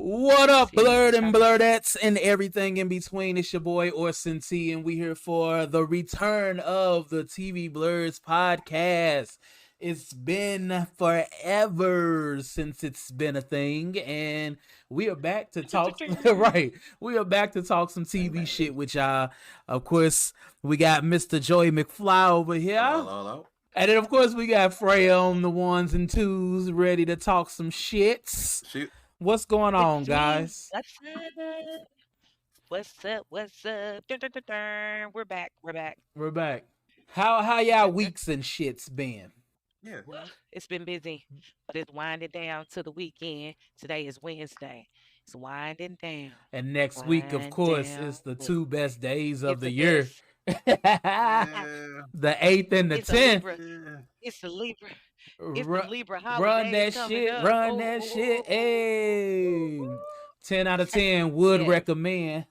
What up, See, Blerd and trying to. Blerdettes and everything in between? It's your boy Orson T, and we here for the return of the TV Blerds podcast. It's been forever since it's been a thing, and we are back to talk. Right, we are back to talk some TV shit with y'all. Of course, we got Mr. Joey McFly over here. Hello, hello, hello. And then, of course, we got Freya on the ones and twos, ready to talk some shits. Shoot. What's going on, It's me. guys? What's up? What's up? What's up? Dun, dun, dun, dun. We're back. We're back. We're back. How y'all weeks and shits been? Yeah. It's been busy, but it's winding down to the weekend. Today is Wednesday. It's winding down. And next week, of Wind course, down. is the two best days of It's the the year. best. Yeah. The 8th and the It's a 10th. Libra. Yeah. It's the Libra. It's the Run, Libra run holiday that coming shit. up. Run Oh, that oh, shit. oh, oh, Hey. oh. 10 out of 10 would Yeah. recommend.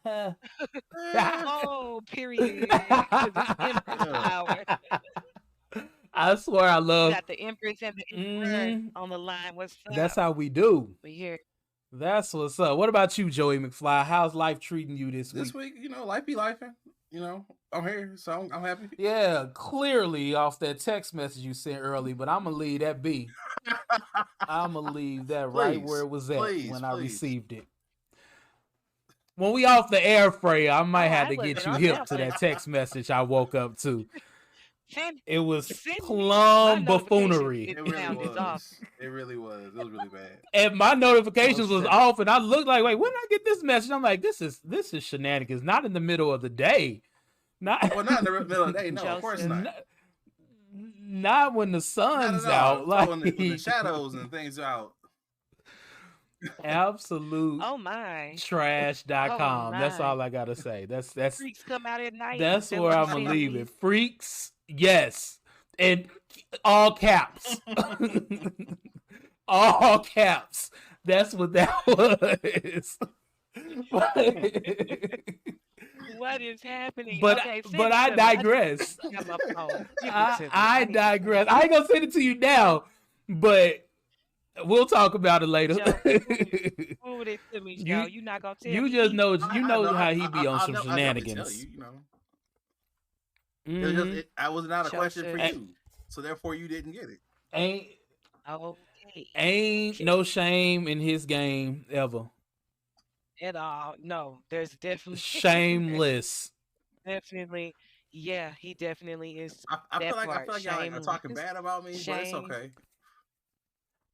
Oh, period. 'Cause it's Empress power. I swear I We love. got the Empress and the Emperor Mhm. on the line. What's That's up? how we do. We here. That's what's up. What about you, Joey McFly? How's life treating you this This week? week, life be lifing. I'm here, so I'm happy. Yeah, clearly off that text message you sent early, but I'm gonna leave that be. I'm gonna leave that right where it was at when I please. received it. When we off the air, Freya, I might Oh, have I to get wasn't you on hip that to one. that text message I woke up to. Send, It was send me plum my notifications buffoonery. if It the really sound is off. was. It really was. It was really bad. And my notifications was shit. off, and I looked like, wait, when did I get this message? I'm like, this is shenanigans. Not in the middle of the day. Not Well, not in the middle of the day. No, of course Joseph. not. not when the Not sun's at all. out. So Like when the shadows and things are out. absolute Oh my. trash.com. Oh That's my. all I gotta say. That's Freaks come out at night. that's Is that where what I'm you gonna saying, leave please? it. Freaks, yes, and all caps, all caps. That's what that was. What is happening? but Okay, send but it I to me. digress. I got my phone. Give it to me. I I need to digress. I ain't gonna send it to you now, but we'll talk about it later. Joe, forward it to me, Joe. You not gonna tell You me? just know I how he be on I'll some definitely tell shenanigans. you. Mhm. I was not a question for Joseph. you, so therefore you didn't get it. Okay. Ain't no shame in his game ever. At all. No, there's definitely Shameless. definitely, yeah, he definitely is I that feel like part. y'all are talking Shameless. bad about me, but it's Shame. okay.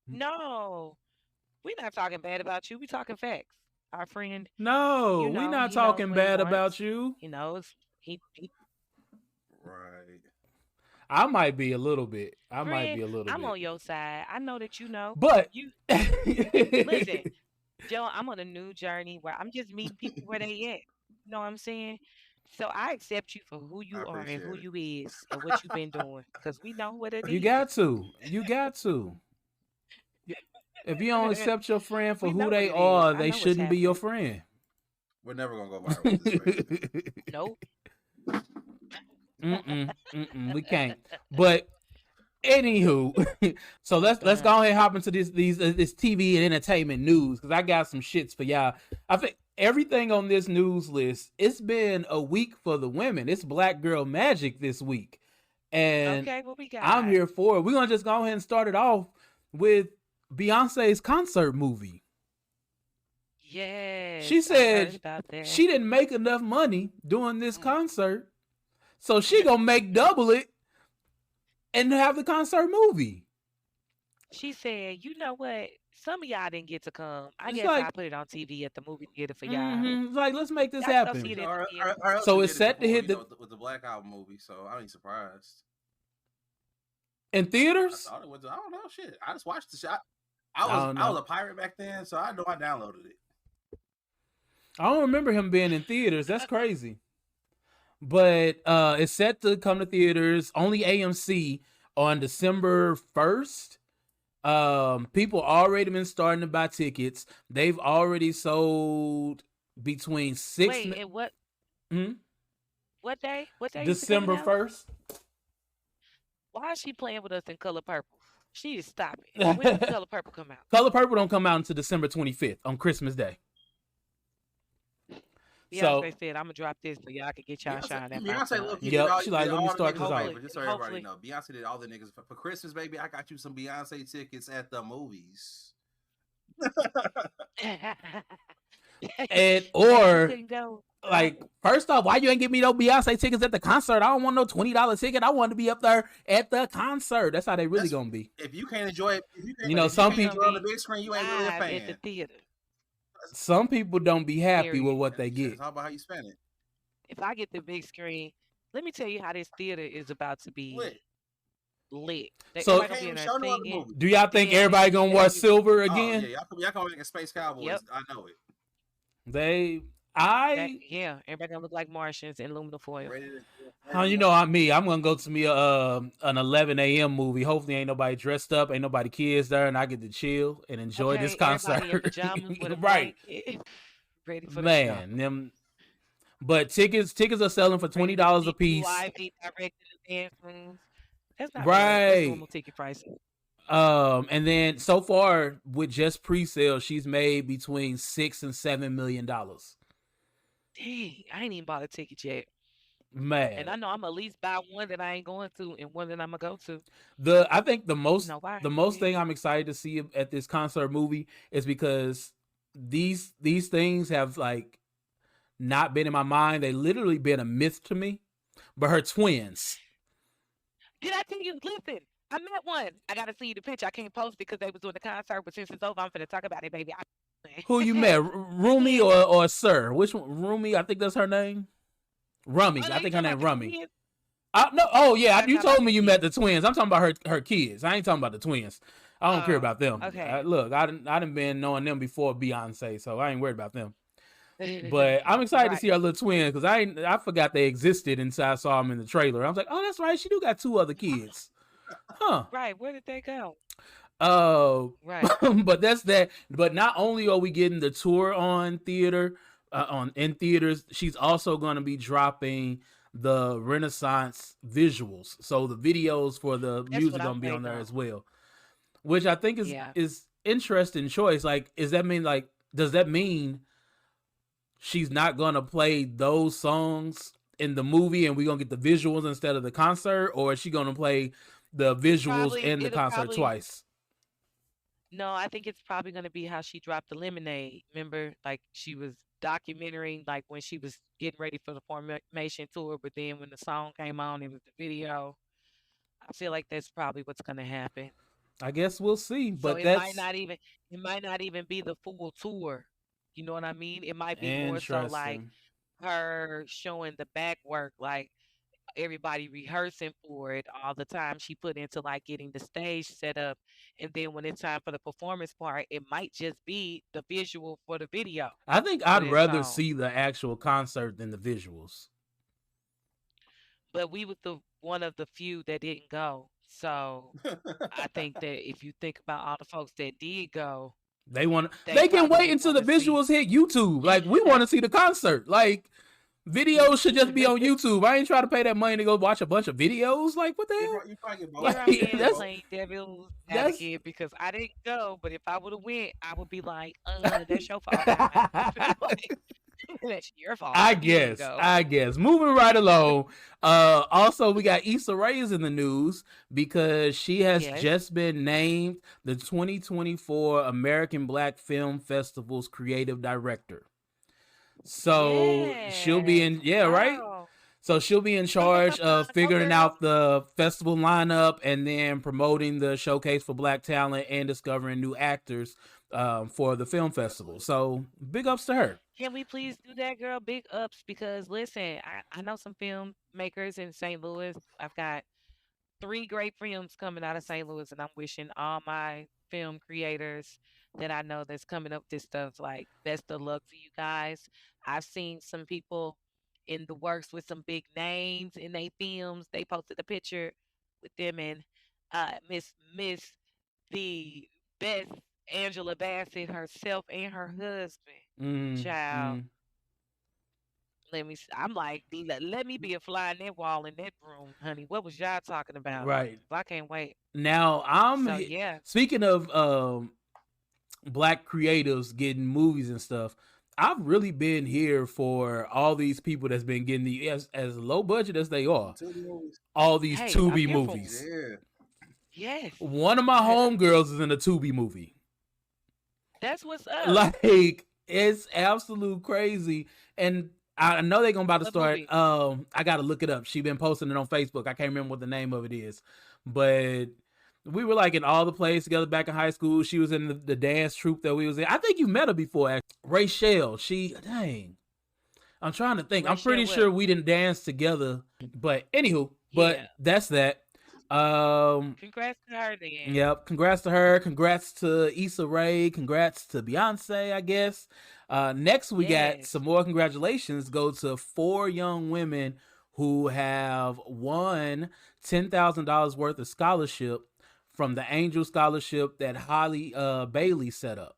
No, we're not talking bad about you. We talking facts. Our friend, No, you we know, not he knows talking what he bad wants. about you. He knows he Right. I might be a little bit. I might friend, be a little I'm bit. on your side. I know that you know. But You listen, Joe, I'm on a new journey where I'm just meeting people where they at. You know what I'm saying? So I accept you for who I you are and appreciate who it. you is and what you've been doing. Cause we know what it you is. got to. You got to. If you don't accept your friend for We know who what they it is. are, I they know what's shouldn't be your happening. friend. We're never gonna go viral with this right now. Nope. We can't. But anywho, so let's go ahead and hop into this TV and entertainment news because I got some shits for y'all. I think everything on this news list, it's been a week for the women. It's Black Girl Magic this week, and Okay, what we got? I'm here for it. We're gonna just go ahead and start it off with Beyonce's concert movie. Yes, She I heard said about that. she didn't make enough money doing this concert, so she gonna make double it and have the concert movie. She said, you know what? Some of y'all didn't get to come. I It's guess like- I'll put it on TV at the movie theater for y'all. It's like, let's make this Y'all go see happen. it at Our the theater. husband So it's did it set to before, hit with the Black Album movie, so I ain't surprised. In I theaters. thought it was. I don't know. Shit, I just watched the shot. I don't was know. a pirate back then, so I know I downloaded it. I don't remember him being in theaters. That's crazy. But it's set to come to theaters only AMC on December 1st. People already been starting to buy tickets. They've already sold between 6 Wait, and what? Hmm? What day? What day? December is it coming out? 1st. Why is she playing with us in color purple? She need to stop it. When does Color Purple come out? Color Purple don't come out until December 25th on Christmas Day. So Beyonce said, "I'm gonna drop this so y'all can get y'all shine after I'm Beyonce done." look, did yep, all, she did like, let me all the start niggas this a off. favor, just so everybody Hopefully. know. Beyonce did all the niggas for Christmas, baby. I got you some Beyonce tickets at the movies. And You or couldn't go. like, first off, why you ain't give me no Beyonce tickets at the concert? I don't want no $20 ticket. I want to be up there at the concert. That's how they really gonna be. If you can't enjoy it, You know, some enjoy people it on the big screen, you ain't really a Live at the fan. theater. some people don't be happy with Period. what they get. It's all about how you spend it. If I get the big screen, let me tell you how this theater is about to be Lit. lit. So- Everybody gonna be in there Show no other singing. movie. Do y'all think dancing, everybody gonna wear dancing. silver Oh again? yeah, y'all come back as Space Cowboys. Yep. I know it. Yeah, everybody gonna look like Martians in aluminum foil. Ready to, You know I'm me. I'm gonna go to me an 11 a.m. movie. Hopefully ain't nobody dressed up, ain't nobody kids there, and I get to chill and enjoy this concert. Everybody in pajamas with a right, blanket, ready for the man. show. Them, but tickets are selling for $20 a piece. Live direct to the dance rooms. That's not bad. Right. That's normal ticket prices. And then so far with just pre-sale, she's made between $6 and $7 million. Dang, I ain't even bought a ticket yet. Man, And I know I'm at least buy one that I ain't going to and one that I'm gonna go to. I think the most why? thing I'm excited to see at this concert movie is because these things have like not been in my mind. They literally been a myth to me. But her twins. Did I tell you? Listen, I met one. I gotta see you the picture. I can't post it because they was doing the concert, but since it's over, I'm finna talk about it, baby. Who you met? Rumi or Sir? Which one? Rumi, I think that's her name. Rummy. I think her name Rummy. No. Oh yeah, you told me you met the twins. I'm talking about her kids. I ain't talking about the twins. I don't care about them. Okay. Look, I done been knowing them before Beyonce, so I ain't worried about them. But I'm excited to see her little twins because I forgot they existed until I saw them in the trailer. I was like, oh, that's right. She do got 2 other kids. Huh. Right. Where did they go? Right. But that's that. But not only are we getting the tour on theater, in theaters, she's also going to be dropping the Renaissance visuals. So the videos for the music going to be on there as well, which I think is interesting choice. Like, does that mean she's not going to play those songs in the movie and we're going to get the visuals instead of the concert? Or is she going to play the visuals and the concert twice? No, I think it's probably going to be how she dropped the Lemonade. Remember, like she was documenting like when she was getting ready for the formation tour, but then when the song came on, it was the video. I feel like that's probably what's going to happen. I guess we'll see, but so it might not even be the full tour. You know what I mean? It might be more so like her showing the back work, like everybody rehearsing for it all the time she put into like getting the stage set up, and then when it's time for the performance part, it might just be the visual for the video. I think I'd rather see the actual concert than the visuals. But we was one of the few that didn't go, so I think that if you think about all the folks that did go, they can wait until the visuals hit YouTube. Like, we want to see the concert. Like, videos should just be on YouTube. I ain't trying to pay that money to go watch a bunch of videos. Like, what the hell? You probably get both. That's playing devil's advocate because I didn't go, but if I would have went, I would be like, that's your fault. That's your fault. I guess. Moving right along. Also, we got Issa Rae in the news because she has just been named the 2024 American Black Film Festival's creative director. So she'll be in, right? So she'll be in charge of figuring out the festival lineup and then promoting the showcase for Black talent and discovering new actors for the film festival. So big ups to her. Can we please do that, girl? Big ups, because listen, I know some filmmakers in St. Louis. I've got 3 great films coming out of St. Louis, and I'm wishing all my film creators that I know that's coming up with this stuff like best of luck to you guys. I've seen some people in the works with some big names in their films. They posted a picture with them and Miss the best Angela Bassett herself and her husband. Child. I'm like, let me be a fly in that wall in that room, honey. What was y'all talking about? Right. I can't wait. Now, So yeah. speaking of black creatives getting movies and stuff. I've really been here for all these people that's been getting the as low budget as they are. All these Hey, I'm Tubi here for movies. Yeah. Yes. One of my homegirls is in a Tubi movie. That's what's up. Like, it's absolute crazy. And I know they're gonna about to What start. movie? I gotta look it up. She been posting it on Facebook. I can't remember what the name of it is, but we were like in all the plays together back in high school. She was in the dance troupe that we was in. I think you met her before, actually. Rachel. Dang. I'm trying to think. I'm pretty sure we didn't dance together, but anywho, but that's that. Congrats to her then. Yep. Congrats to her. Congrats to Issa Rae. Congrats to Beyonce, I guess. Next, we got some more congratulations go to 4 young women who have won $10,000 worth of scholarship from the Angel Scholarship that Halle Bailey set up.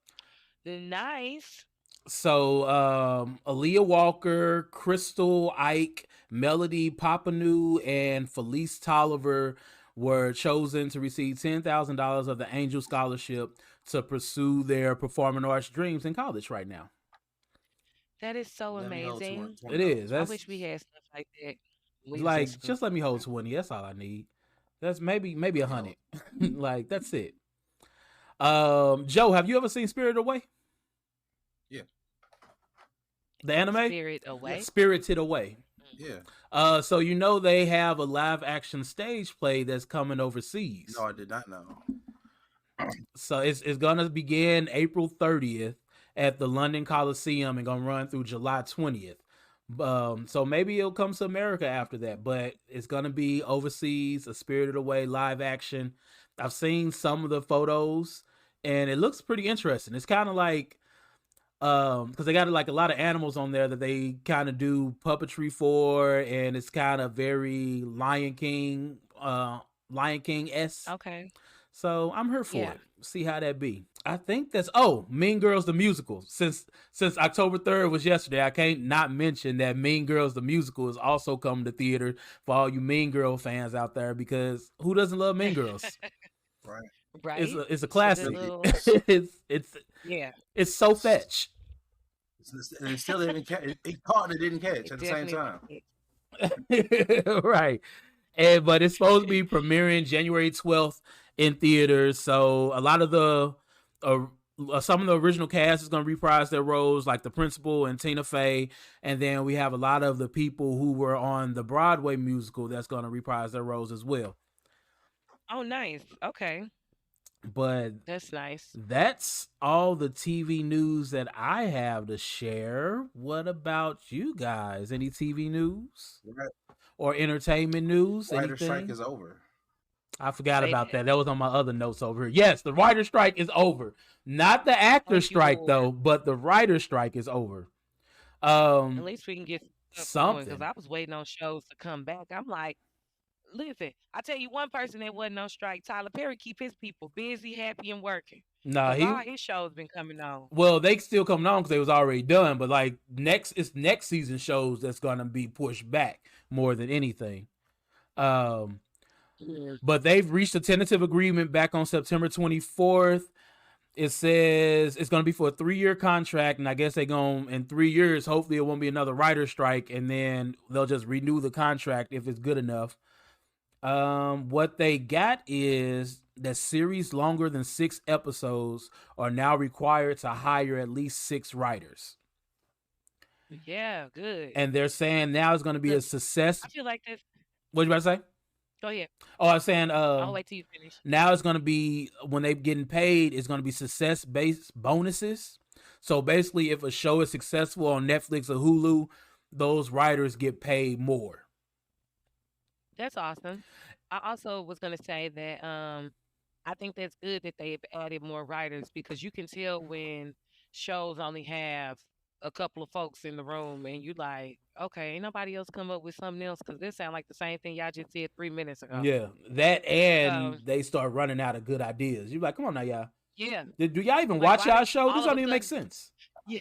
Nice. So Aaliyah Walker, Crystal Ike, Melody Papanou, and Felice Tolliver were chosen to receive $10,000 of the Angel Scholarship to pursue their performing arts dreams in college right now. That is so amazing. It is. I wish we had stuff like that. Like, just let me hold 20. That's all I need. That's maybe 100. Like, that's it. Joe, have you ever seen Spirited Away? Yeah. The anime? Spirited Away. Spirited Away. Yeah. So you know they have a live action stage play that's coming overseas. No, I did not know. So it's gonna begin April 30th at the London Coliseum and gonna run through July 20th. So maybe it'll come to America after that, but it's gonna be overseas, a Spirited Away live action. I've seen some of the photos and it looks pretty interesting. It's kind of like because they got like a lot of animals on there that they kind of do puppetry for, and it's kind of very Lion King-esque. Okay. So I'm here for it. See how that be. I think that's Mean Girls the musical. Since October 3rd was yesterday, I can't not mention that Mean Girls the musical is also coming to theater for all you Mean Girl fans out there, because who doesn't love Mean Girls? Right. Right. It's a classic. It's so fetch. And it still didn't catch. It caught and it didn't catch at the same time. Right. But it's supposed to be premiering January 12th in theaters. So a lot of the some of the original cast is going to reprise their roles, like the principal and Tina Fey, and then we have a lot of the people who were on the Broadway musical that's going to reprise their roles as well. Oh, nice. Okay. But that's nice. That's all the TV news that I have to share. What about you guys? Any TV news or entertainment news? Writer's strike is over. I forgot about that. That was on my other notes over here. Yes, the writer's strike is over. Not the actor strike though, but the writer's strike is over. At least we can get something. Because I was waiting on shows to come back. I'm like, listen, I tell you one person that wasn't on strike. Tyler Perry keep his people busy, happy, and working. Nah, all his shows been coming on. Well, they still coming on because they was already done. But like next season shows that's gonna be pushed back more than anything. But they've reached a tentative agreement back on September 24th. It says it's going to be for a 3-year contract, and I guess they're going in 3 years. Hopefully, it won't be another writer's strike, and then they'll just renew the contract if it's good enough. What they got is that series longer than 6 episodes are now required to hire at least 6 writers. Yeah, good. And they're saying now it's going to be a success. I feel like this. What you about to say? Go ahead. Oh, I was saying, I'll wait till you finish. Now it's going to be, when they're getting paid, it's going to be success-based bonuses. So basically, if a show is successful on Netflix or Hulu, those writers get paid more. That's awesome. I also was going to say that I think that's good that they've added more writers, because you can tell when shows only have a couple of folks in the room and you like, okay, ain't nobody else come up with something else, because this sound like the same thing y'all just said 3 minutes ago. Yeah, that and they start running out of good ideas. You're like, come on now, y'all. Yeah. Do y'all even watch y'all show? This don't even make sense. Yeah.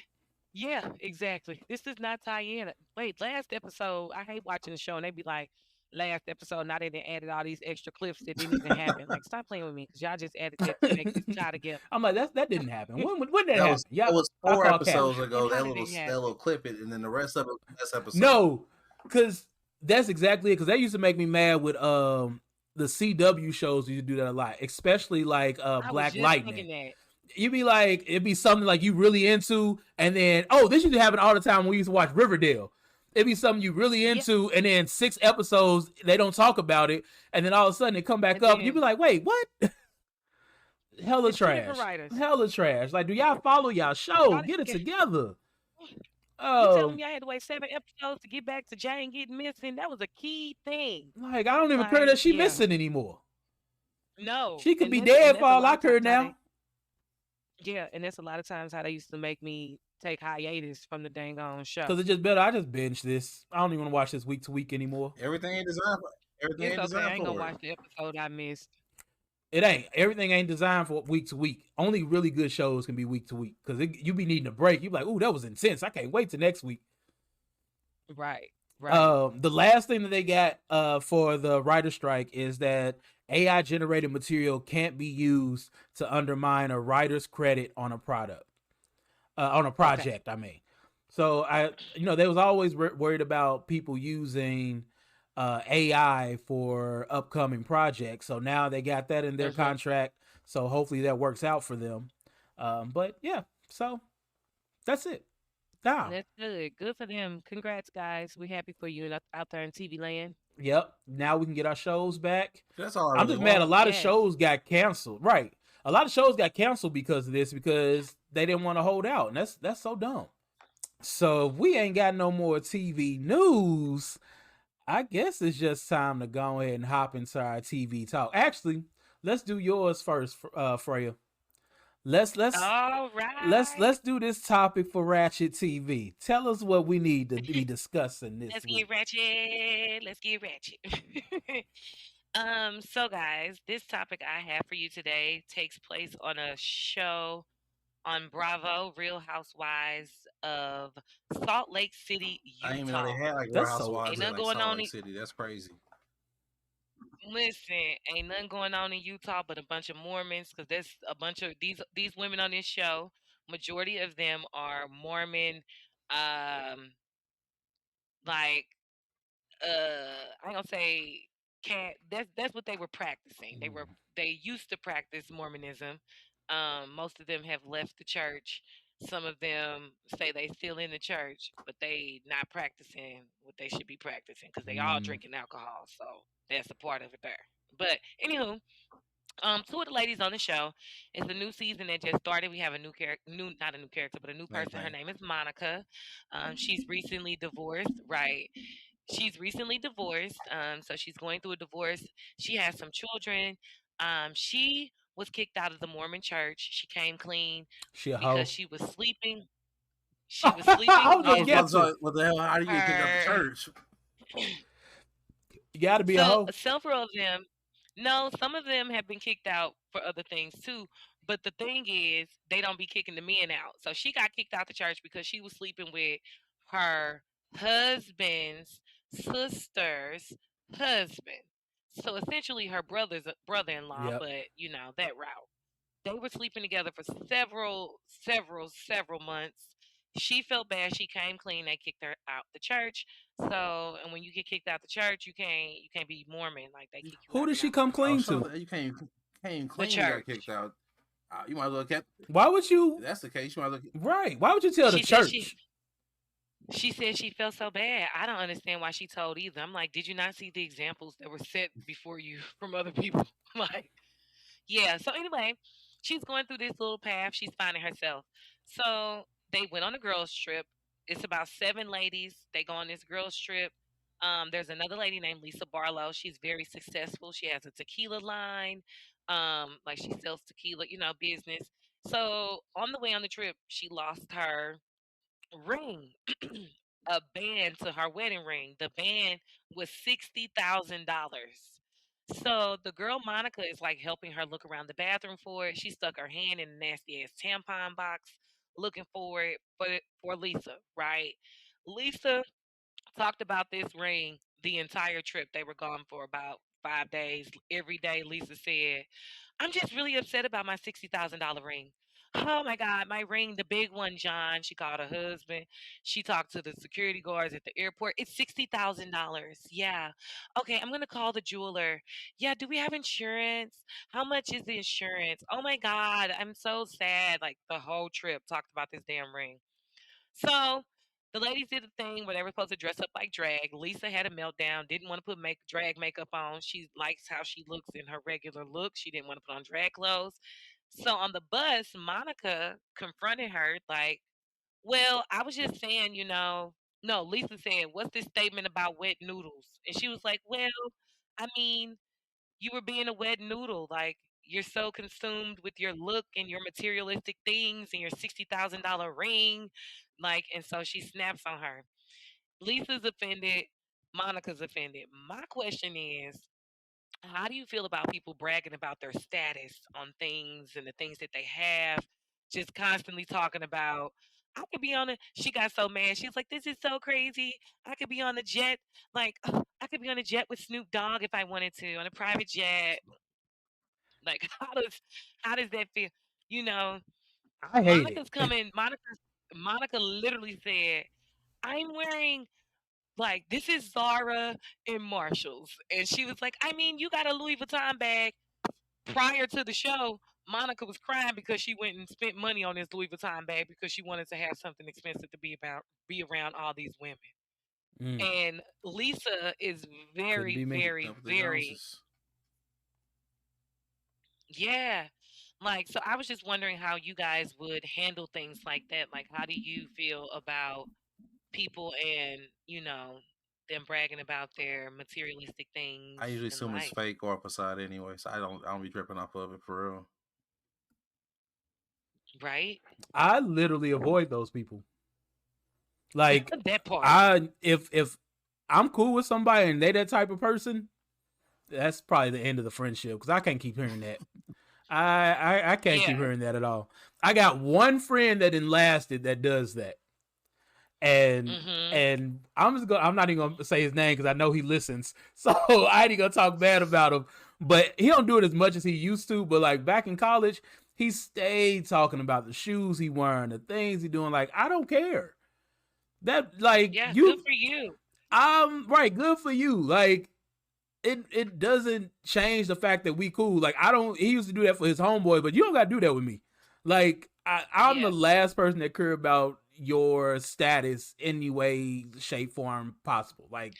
Yeah, exactly. This does not tie in. Wait, last episode, I hate watching the show and they be like, last episode, now they done added all these extra clips that didn't even happen. Like, stop playing with me because y'all just added that to make this tie together. I'm like, that didn't happen. When did that That happen? was Yeah, that was I four call cap. episodes And ago. how did it That happen? little clip it, and then the rest of it was this episode. No, because that's exactly it. Because that used to make me mad with the CW shows. Used to do that a lot, especially like I was Black just Lightning. thinking that. You'd be like, it'd be something like you really into, and then this used to happen all the time when we used to watch Riverdale. It'd be something you really Yeah. into, and then 6 episodes they don't talk about it, and then all of a sudden it come back And up. You'd be then like, wait, what? Hella it's two different trash. writers. Hella trash. Like, do y'all follow y'all show? Y'all Get it didn't together. You telling Um, me I had to wait 7 episodes to get back to Jane getting missing? That was a key thing. like I don't even care Like, that she yeah, missing anymore. no, She could and be that's dead for a all lot I of care times how now. they, yeah, and that's a lot of times how they used to make me take hiatus from the dang on show. Cause it's just better. I just binge this. I don't even want to watch this week to week anymore. Everything ain't designed for It's okay. I ain't gonna watch the episode I missed. It ain't. Everything ain't designed for week to week. Only really good shows can be week to week. Cause you be needing a break. You be like, ooh, that was intense. I can't wait to next week. Right, right. The last thing that they got for the writer strike is that AI generated material can't be used to undermine a writer's credit on a product. On a Okay. project, I mean. So they was always worried about people using AI for upcoming projects. So now they got that in their Mm-hmm. contract. So hopefully that works out for them. But yeah, so that's it. Now, That's good. Good for them. Congrats, guys. We happy for you out there in TV land. yep. Now we can get our shows back. That's all I I'm really just mad. A want. lot of Yes. shows got canceled. Right. A lot of shows got canceled because of this because they didn't want to hold out, and that's so dumb. So if we ain't got no more TV news, I guess it's just time to go ahead and hop into our TV talk. Actually, let's do yours first, Freya. Let's All right. do this topic for Ratchet TV. Tell us what we need to be discussing this Let's week. get ratchet. Let's get ratchet. So guys, this topic I have for you today takes place on a show on Bravo, Real Housewives of Salt Lake City, I ain't even know they Utah. had like Real That's so Housewives Ain't in nothing like going Salt on Lake in City. That's crazy. listen, ain't nothing going on in Utah but a bunch of Mormons because there's a bunch of these women on this show. Majority of them are Mormon, um, like I ain't gonna say can't that's what they were practicing. They used to practice Mormonism. Most of them have left the church. Some of them say they still in the church, but they not practicing what they should be practicing because they all Mm. drinking alcohol. So that's a part of it there. But anywho, two of the ladies on the show. It's a new season that just started. We have a new character, new not a new character, but a new Same person. Her thing. name is Monica. She's recently divorced, right? She's recently divorced. So she's going through a divorce. She has some children. She was kicked out of the Mormon church. She came clean She a because hoe. she was sleeping. She was I sleeping was I gonna was with about get to to. say, what the hell? How do you get kicked out the her. church? You got to be a So hoe. several of them, no, some of them have been kicked out for other things too. But the thing is, they don't be kicking the men out. So she got kicked out the church because she was sleeping with her husband's sister's husband. So essentially, her brother-in-law, Yep. but that route. They were sleeping together for several months. She felt bad. She came clean. They kicked her out the church. So, and when you get kicked out the church, you can't be Mormon. Like they kick you Who out did the she house. come Oh, clean so to? you came The clean. You got church. kicked out. You might as well kept. Why would you? If that's the case. You might as well. Right. Why would you tell the She said church? she said she felt so bad. I don't understand why she told either. I'm like, did you not see the examples that were set before you from other people? Like, yeah. So anyway, she's going through this little path. She's finding herself. So they went on a girls trip. It's about 7 ladies. They go on this girls trip. There's another lady named Lisa Barlow. She's very successful. She has a tequila line. Like she sells tequila, business. So on the way on the trip, she lost her ring, a band to her wedding ring. The band was $60,000. So the girl Monica is like helping her look around the bathroom for it. She stuck her hand in a nasty ass tampon box, looking forward for Lisa, right? Lisa talked about this ring the entire trip. They were gone for about 5 days. Every day, Lisa said, I'm just really upset about my $60,000 ring. Oh my God, my ring, the big one, John. She called her husband. She talked to the security guards at the airport. It's $60,000. Yeah. Okay, I'm going to call the jeweler. Yeah, do we have insurance? How much is the insurance? Oh my God, I'm so sad. Like the whole trip talked about this damn ring. So the ladies did the thing where they were supposed to dress up like drag. Lisa had a meltdown, didn't want to put drag makeup on. She likes how she looks in her regular look. She didn't want to put on drag clothes. So on the bus, Monica confronted her like, well, I was just saying, no, Lisa said, what's this statement about wet noodles? And she was like, well, I mean, you were being a wet noodle. Like, you're so consumed with your look and your materialistic things and your $60,000 ring. Like, and so she snaps on her. Lisa's offended. Monica's offended. My question is, how do you feel about people bragging about their status on things and the things that they have? Just constantly talking about, I could be on a, she got so mad. She's like, this is so crazy. I could be on a jet. Like, I could be on a jet with Snoop Dogg if I wanted to, on a private jet. Like, how does that feel? You know, I hate Monica's it. coming. Monica literally said, I'm wearing like this is Zara and Marshalls. And she was like, I mean, you got a Louis Vuitton bag. Prior to the show, Monica was crying because she went and spent money on this Louis Vuitton bag because she wanted to have something expensive to be around all these women. Mm, And Lisa is couldn't very, be me. very, Up with the very, Joneses. yeah. Like, so I was just wondering how you guys would handle things like that. Like, how do you feel about people and, them bragging about their materialistic things I usually in assume it's life, fake or facade anyway, so I don't be tripping off of it for real. right? I literally avoid those people. Like, That part. if I'm cool with somebody and they that type of person, that's probably the end of the friendship because I can't keep hearing that. I can't keep Yeah. hearing that at all. I got one friend that lasted that does that, and Mm-hmm. and I'm not even gonna say his name because I know he listens, so I ain't gonna talk bad about him. But he don't do it as much as he used to. But like back in college, he stayed talking about the shoes he wearing, the things he doing. Like I don't care. That like Yeah, good you, for you. I'm right. Good for you. Like it doesn't change the fact that we cool. Like I don't. He used to do that for his homeboy, but you don't got to do that with me. Like I'm Yeah. the last person that care about your status any way, shape, form possible. Like,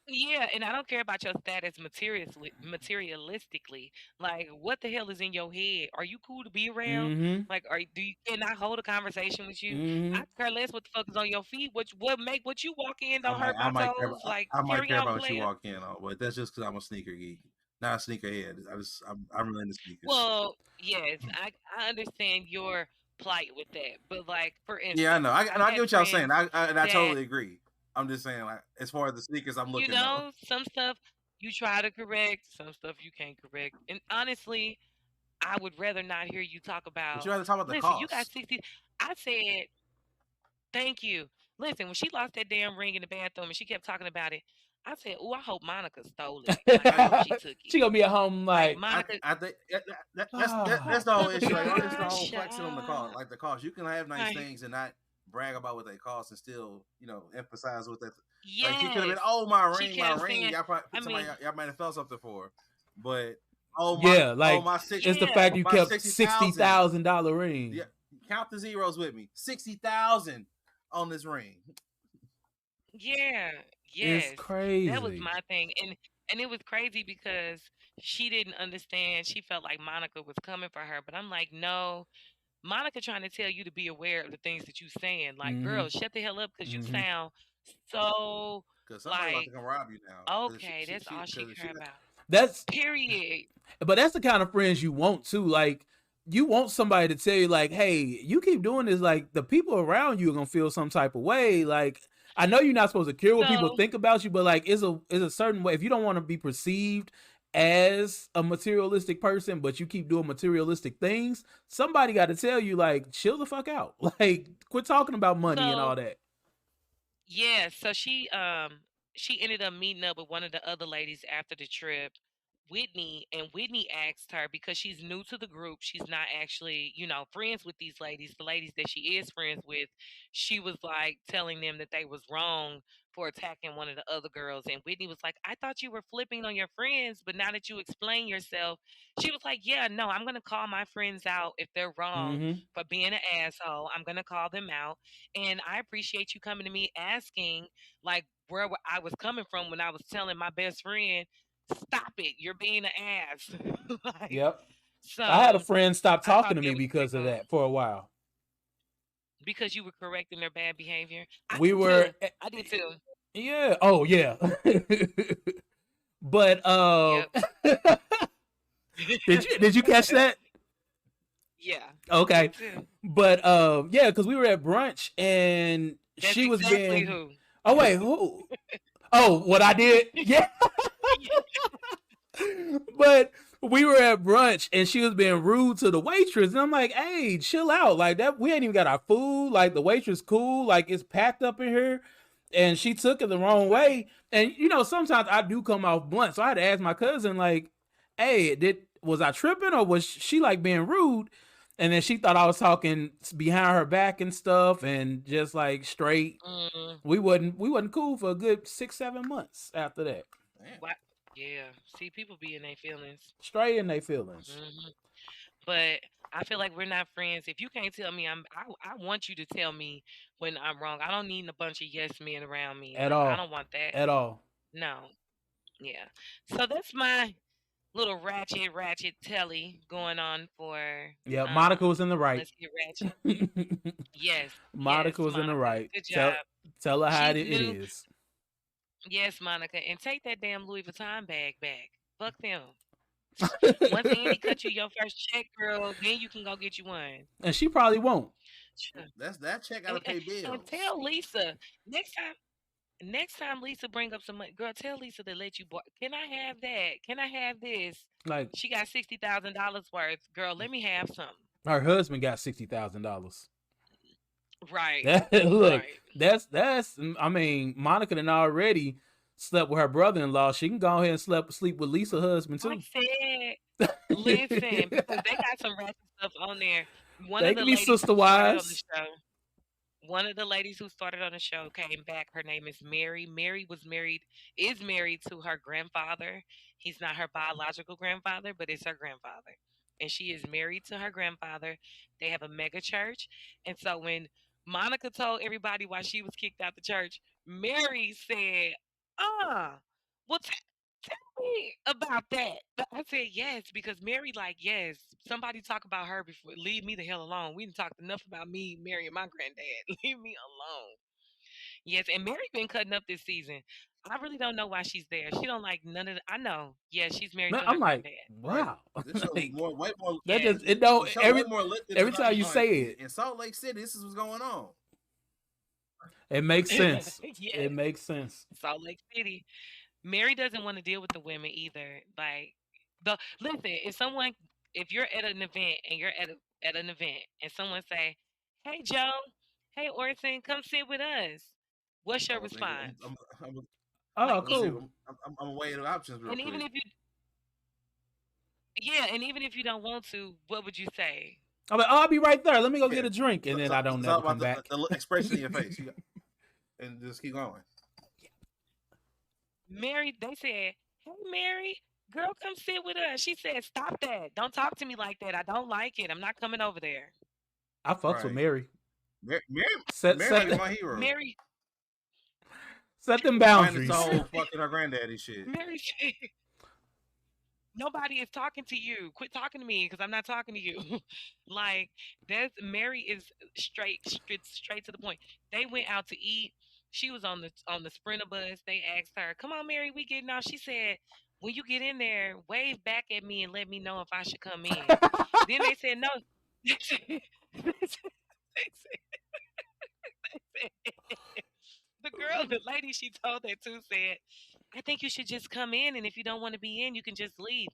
Yeah, and I don't care about your status materialistically. Like, what the hell is in your head? Are you cool to be around? mm-hmm, Like, do you can I hold a conversation with you? mm-hmm. I care less what the fuck is on your feet. What you walk in I don't might hurt I my might care toes. Like, I might carry care on, about what you player. walk in on, but that's just because I'm a sneaker geek, not a sneakerhead. I'm really into sneakers. Well, yes, I understand your plight with that, but like for Yeah, I instance, know. I I've I get had what y'all saying. friends I that totally agree. I'm just saying, like, as far as the sneakers, I'm you looking though. know some stuff you try to correct, some stuff you can't correct, and honestly, I would rather not hear you talk But you about. have to talk about the Listen, you got cost. 60. I said thank you. Listen, when she lost that damn ring in the bathroom and she kept talking about it, I said, "Oh, I hope Monica stole it. Like I hope she took it. She gonna be at home Like like, Monica, I think that's ah, the whole oh issue. Like, it's the gosh, whole flexing on the cost. Like the cost, you can have nice like things and not brag about what they cost and still, emphasize what that. Like it could have yes." been, oh my She ring, my kept ring. saying, Y'all probably I somebody mean, y'all might have felt something for, but oh my, yeah, oh like my six, it's the yeah, fact you my kept 60,000. $60,000 Yeah, ring. count the zeros with me. 60,000 on this ring. yeah, It's yes. That was crazy. my thing. And it was crazy because she didn't understand. She felt like Monica was coming for her. But I'm like, no, Monica trying to tell you to be aware of the things that you saying. Like, Mm-hmm. girl, shut the hell up because you Mm-hmm. sound so Cause somebody about to like, come rob you now. Cause okay, that's all she cause care about. That's Period. but that's the kind of friends you want too. Like you want somebody to tell you, like, hey, you keep doing this, like the people around you are gonna feel some type of way. Like I know you're not supposed to care what people So think about you, but like it's a certain way. If you don't want to be perceived as a materialistic person, but you keep doing materialistic things, somebody got to tell you, like, chill the fuck out. Like, quit talking about money and all So that. yeah, so she ended up meeting up with one of the other ladies after the trip, Whitney, and Whitney asked her because she's new to the group. She's not actually, friends with these ladies, the ladies that she is friends with. She was like telling them that they was wrong for attacking one of the other girls. And Whitney was like, I thought you were flipping on your friends, but now that you explain yourself, she was like, yeah, no, I'm gonna call my friends out if they're wrong Mm-hmm. for being an asshole. I'm gonna call them out. And I appreciate you coming to me asking like where I was coming from when I was telling my best friend, "Stop it! You're being an ass." Like, Yep. I had a so friend stop I talking thought to me that was because of cool that for a while. because you were correcting their bad behavior. I We did were, too. I did too. yeah. Oh, yeah. But Yep. did you catch that? Yeah, I Okay. did too. But yeah, because we were at brunch and That's she was exactly being. who. Oh wait, who? Oh, what I did? Yeah. But we were at brunch and she was being rude to the waitress, and I'm like, hey, chill out. Like that, we ain't even got our food. Like the waitress cool. Like it's packed up in here. And she took it the wrong Right. way. And sometimes I do come off blunt. So I had to ask my cousin, like, hey, was I tripping or was she like being rude? And then she thought I was talking behind her back and stuff, and just like straight. Mm, We wasn't cool for a good 6-7 months after that. Damn. what? Yeah. See, people be in their feelings. Straight in their feelings. Hmm. But I feel like we're not friends. If you can't tell me I want you to tell me when I'm wrong. I don't need a bunch of yes men around me. At Like I all. don't want that. At all. No. Yeah. So that's my little ratchet telly going on for Yeah, Monica was in the right. let's get ratchet. Yes, yes, Monica was in the Monica. right. Good Tell job. tell her how She's it new. is. Yes, Monica. And take that damn Louis Vuitton bag back. Fuck them. Once Andy cut you your first check, girl, then you can go get you one. And she probably won't. Sure. That's that check gotta And, and, pay and bills. tell Lisa next time. Next time Lisa bring up some money, girl, tell Lisa to let you borrow. Can I have that? Can I have this? Like She got $60,000 worth. Girl, let me have some. her husband got $60,000. Right, That look, right. that's. I mean, Monica done already slept with her brother-in-law. She can go ahead and sleep with Lisa's husband I too. said, listen, because they got some ratchet stuff on there. One They of can the be ladies sister who started on the wives. show, one of the ladies who started on the show came back. Her name is Mary. Mary is married to her grandfather. He's not her biological grandfather, but it's her grandfather. And she is married to her grandfather. They have a mega church. And so when Monica told everybody why she was kicked out the church, Mary said, well, tell me about that. But I said, yes, because Mary, like, yes, somebody talk about her before. Leave me the hell alone. We didn't talk enough about me marrying my granddad. Leave me alone. Yes, and Mary been cutting up this season. I really don't know why she's there. She don't like none of the, I know. Yeah, she's married Man, to her I'm like, granddad. Right. wow. This show's Like more, way more. that Yes. just it don't The show every way more lit than every time you say it, in Salt Lake City. This is what's going on. it makes sense. It Yes. makes sense. Salt Lake City. Mary doesn't want to deal with the women either. Like the listen, if you're at an event and you're at an event and someone say, "Hey Joe, hey Orson, come sit with us." What's your Oh, nigga, response? Like Oh, I'm gonna see. cool. I'm weighing the options real and even quick. if you yeah, and even if you don't want to, what would you say? I'm like, oh, I'll be right there. Let me go Yeah. get a drink, and then I don't It's all never about come back. the expression in your face. And just keep going. Mary, they said, "Hey Mary, girl, come sit with us." She said, "Stop that. Don't talk to me like that. I don't like it. I'm not coming over there." I fucks with Right. Mary. Mary, Set Mary set is my hero. Mary set them Minus the boundaries. whole fucking her granddaddy shit. Mary said, nobody is talking to you. Quit talking to me because I'm not talking to you. Like that's Mary is straight to the point. They went out to eat. She was on the Sprinter bus. They asked her, "Come on, Mary, we getting off." She said, "When you get in there, wave back at me and let me know if I should come in." Then they said no. The girl, the lady she told that to said, I think you should just come in, and if you don't want to be in, you can just leave.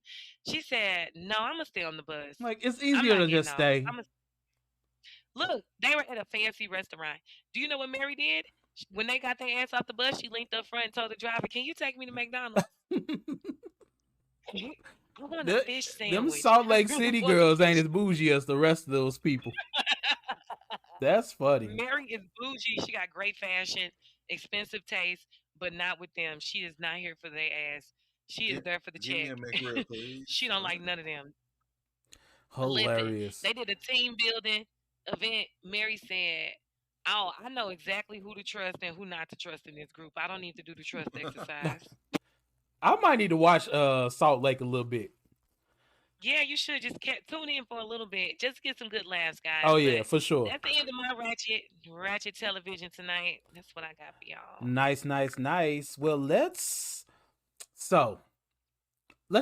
She said, no, I'm gonna stay on the bus. Like, it's I'm easier not to getting just off. stay. Look, they were at a fancy restaurant. Do you know what Mary did? When they got their ass off the bus, she linked up front and told the driver, "Can you take me to McDonald's? I want a fish Them sandwich. Salt I Lake really City want a girls ain't fish." as bougie as the rest of those people. That's funny. Mary is bougie. She got great fashion, expensive taste, but not with them. She is not here for their ass. She is Give, there for the give me check. a McRib, She please. don't like none of them. Listen, Hilarious. they did a team building event. Mary said, "Oh, I know exactly who to trust and who not to trust in this group. I don't need to do the trust exercise." I might need to watch Salt Lake a little bit. Yeah, you should just tune in for a little bit. Just get some good laughs, guys. Oh yeah, But for sure. that's the end of my ratchet television tonight. That's what I got for y'all. Nice, nice, nice. Well, let's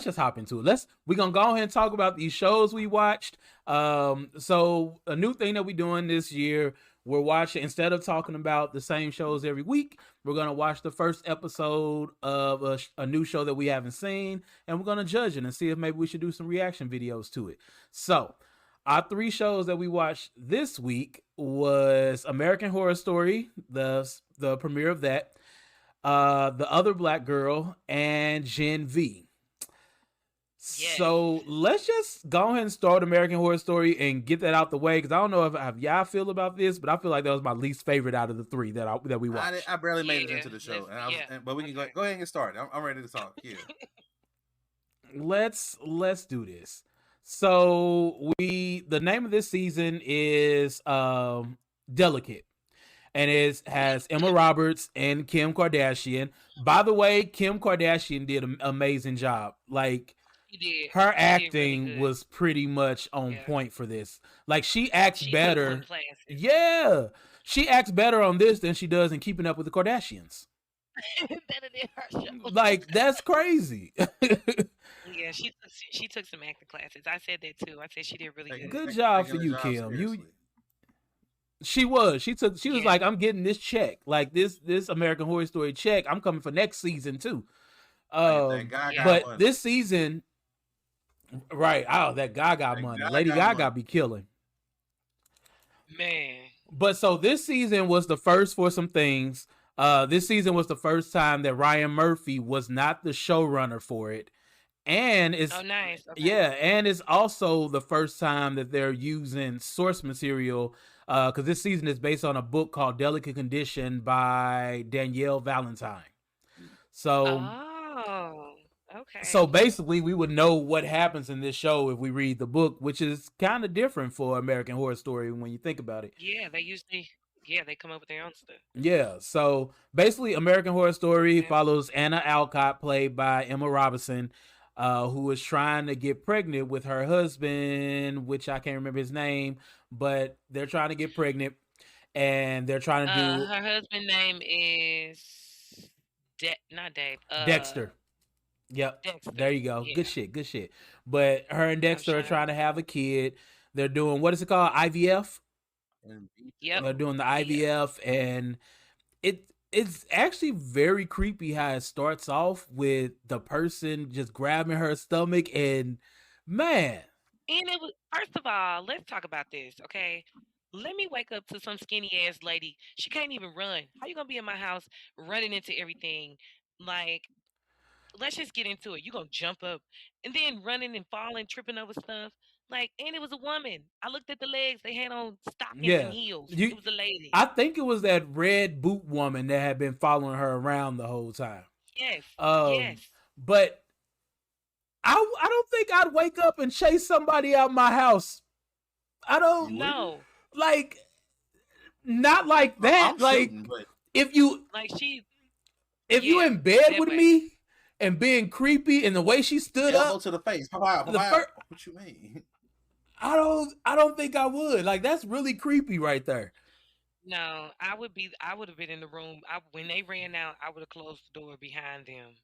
just hop into it. We're gonna go ahead and talk about these shows we watched. So a new thing that we're doing this year, we're watching, instead of talking about the same shows every week, we're gonna watch the first episode of a new show that we haven't seen, and we're gonna judge it and see if maybe we should do some reaction videos to it. So our 3 shows that we watched this week was American Horror Story, the premiere of that, The Other Black Girl, and Gen V. Yes. So let's just go ahead and start American Horror Story and get that out the way, because I don't know if y'all feel about this, but I feel like that was my least favorite out of the 3 that we watched. I barely made it into the show, but we can go ahead and get started. I'm ready to talk. Yeah. Let's do this. So the name of this season is Delicate, and it has Emma Roberts and Kim Kardashian. By the way, Kim Kardashian did an amazing job. Like, her acting really was pretty much on point for this. Like, she acts better. Yeah, she acts better on this than she does in Keeping Up with the Kardashians. Better than her show. Like, that's crazy. Yeah, she took some acting classes. I said that too. I said she did really good. Good job for you, Kim. She was like, I'm getting this check, like this American Horror Story check. I'm coming for next season too. But this season, right? Oh, that Gaga money, Lady Gaga be killing, man. But so this season was the first for some things. This season was the first time that Ryan Murphy was not the showrunner for it. And it's nice. Okay. Yeah, and it's also the first time that they're using source material, because this season is based on a book called Delicate Condition by Danielle Valentine. So okay. So basically, we would know what happens in this show if we read the book, which is kind of different for American Horror Story when you think about it. Yeah, they come up with their own stuff. Yeah, so basically, American Horror Story follows Anna Alcott, played by Emma Robinson, who is trying to get pregnant with her husband, which I can't remember his name, but they're trying to get pregnant, and they're trying to do. Her husband's name is not Dave. Dexter. Yep. Dexter. There you go. Yeah. Good shit. But her and Dexter are trying to have a kid. They're doing, what is it called? IVF? Yep. They're doing the IVF, and it's actually very creepy how it starts off with the person just grabbing her stomach, and man. And it was, first of all, let's talk about this, okay? Let me wake up to some skinny ass lady. She can't even run. How you gonna be in my house running into everything? Like, let's just get into it. You gonna jump up and then running and falling, tripping over stuff. Like, and it was a woman. I looked at the legs. They had on stockings and heels. It was a lady. I think it was that red boot woman that had been following her around the whole time. Yes. Yes. But I don't think I'd wake up and chase somebody out my house. I don't know. Like, not like that. Like, if you you in bed with me and being creepy, and the way she stood up to the face, what you mean? I don't think I would. Like, that's really creepy right there. No, I would have been in the room. When they ran out, I would have closed the door behind them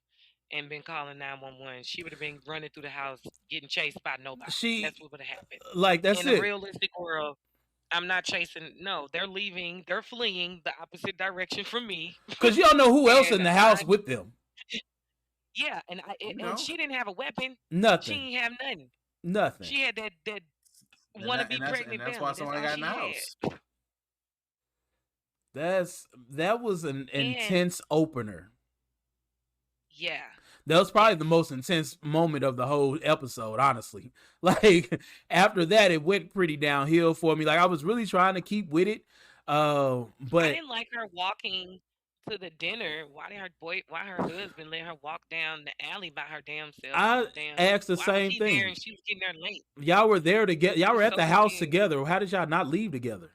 and been calling 911. She would have been running through the house, getting chased by nobody. That's what would have happened. Like, that's in a realistic world. I'm not chasing. No, they're leaving. They're fleeing the opposite direction from me. Because you don't know who else in the house with them. Yeah, You and know, she didn't have a weapon. She Nothing. didn't have nothing. Nothing. She had that and wanna that be and pregnant that's why belly. That's somebody all got in the she house. had. That was an And intense opener. yeah, That was probably yes. the most intense moment of the whole episode, honestly. Like after that, it went pretty downhill for me. Like I was really trying to keep with it, I but didn't like her walking to the dinner. Why her husband let her walk down the alley by her damn self? I Damn, asked the why was same he there thing. and she was getting there late? Y'all were there together. I Y'all was were at so the house confused. together. How did y'all not leave together?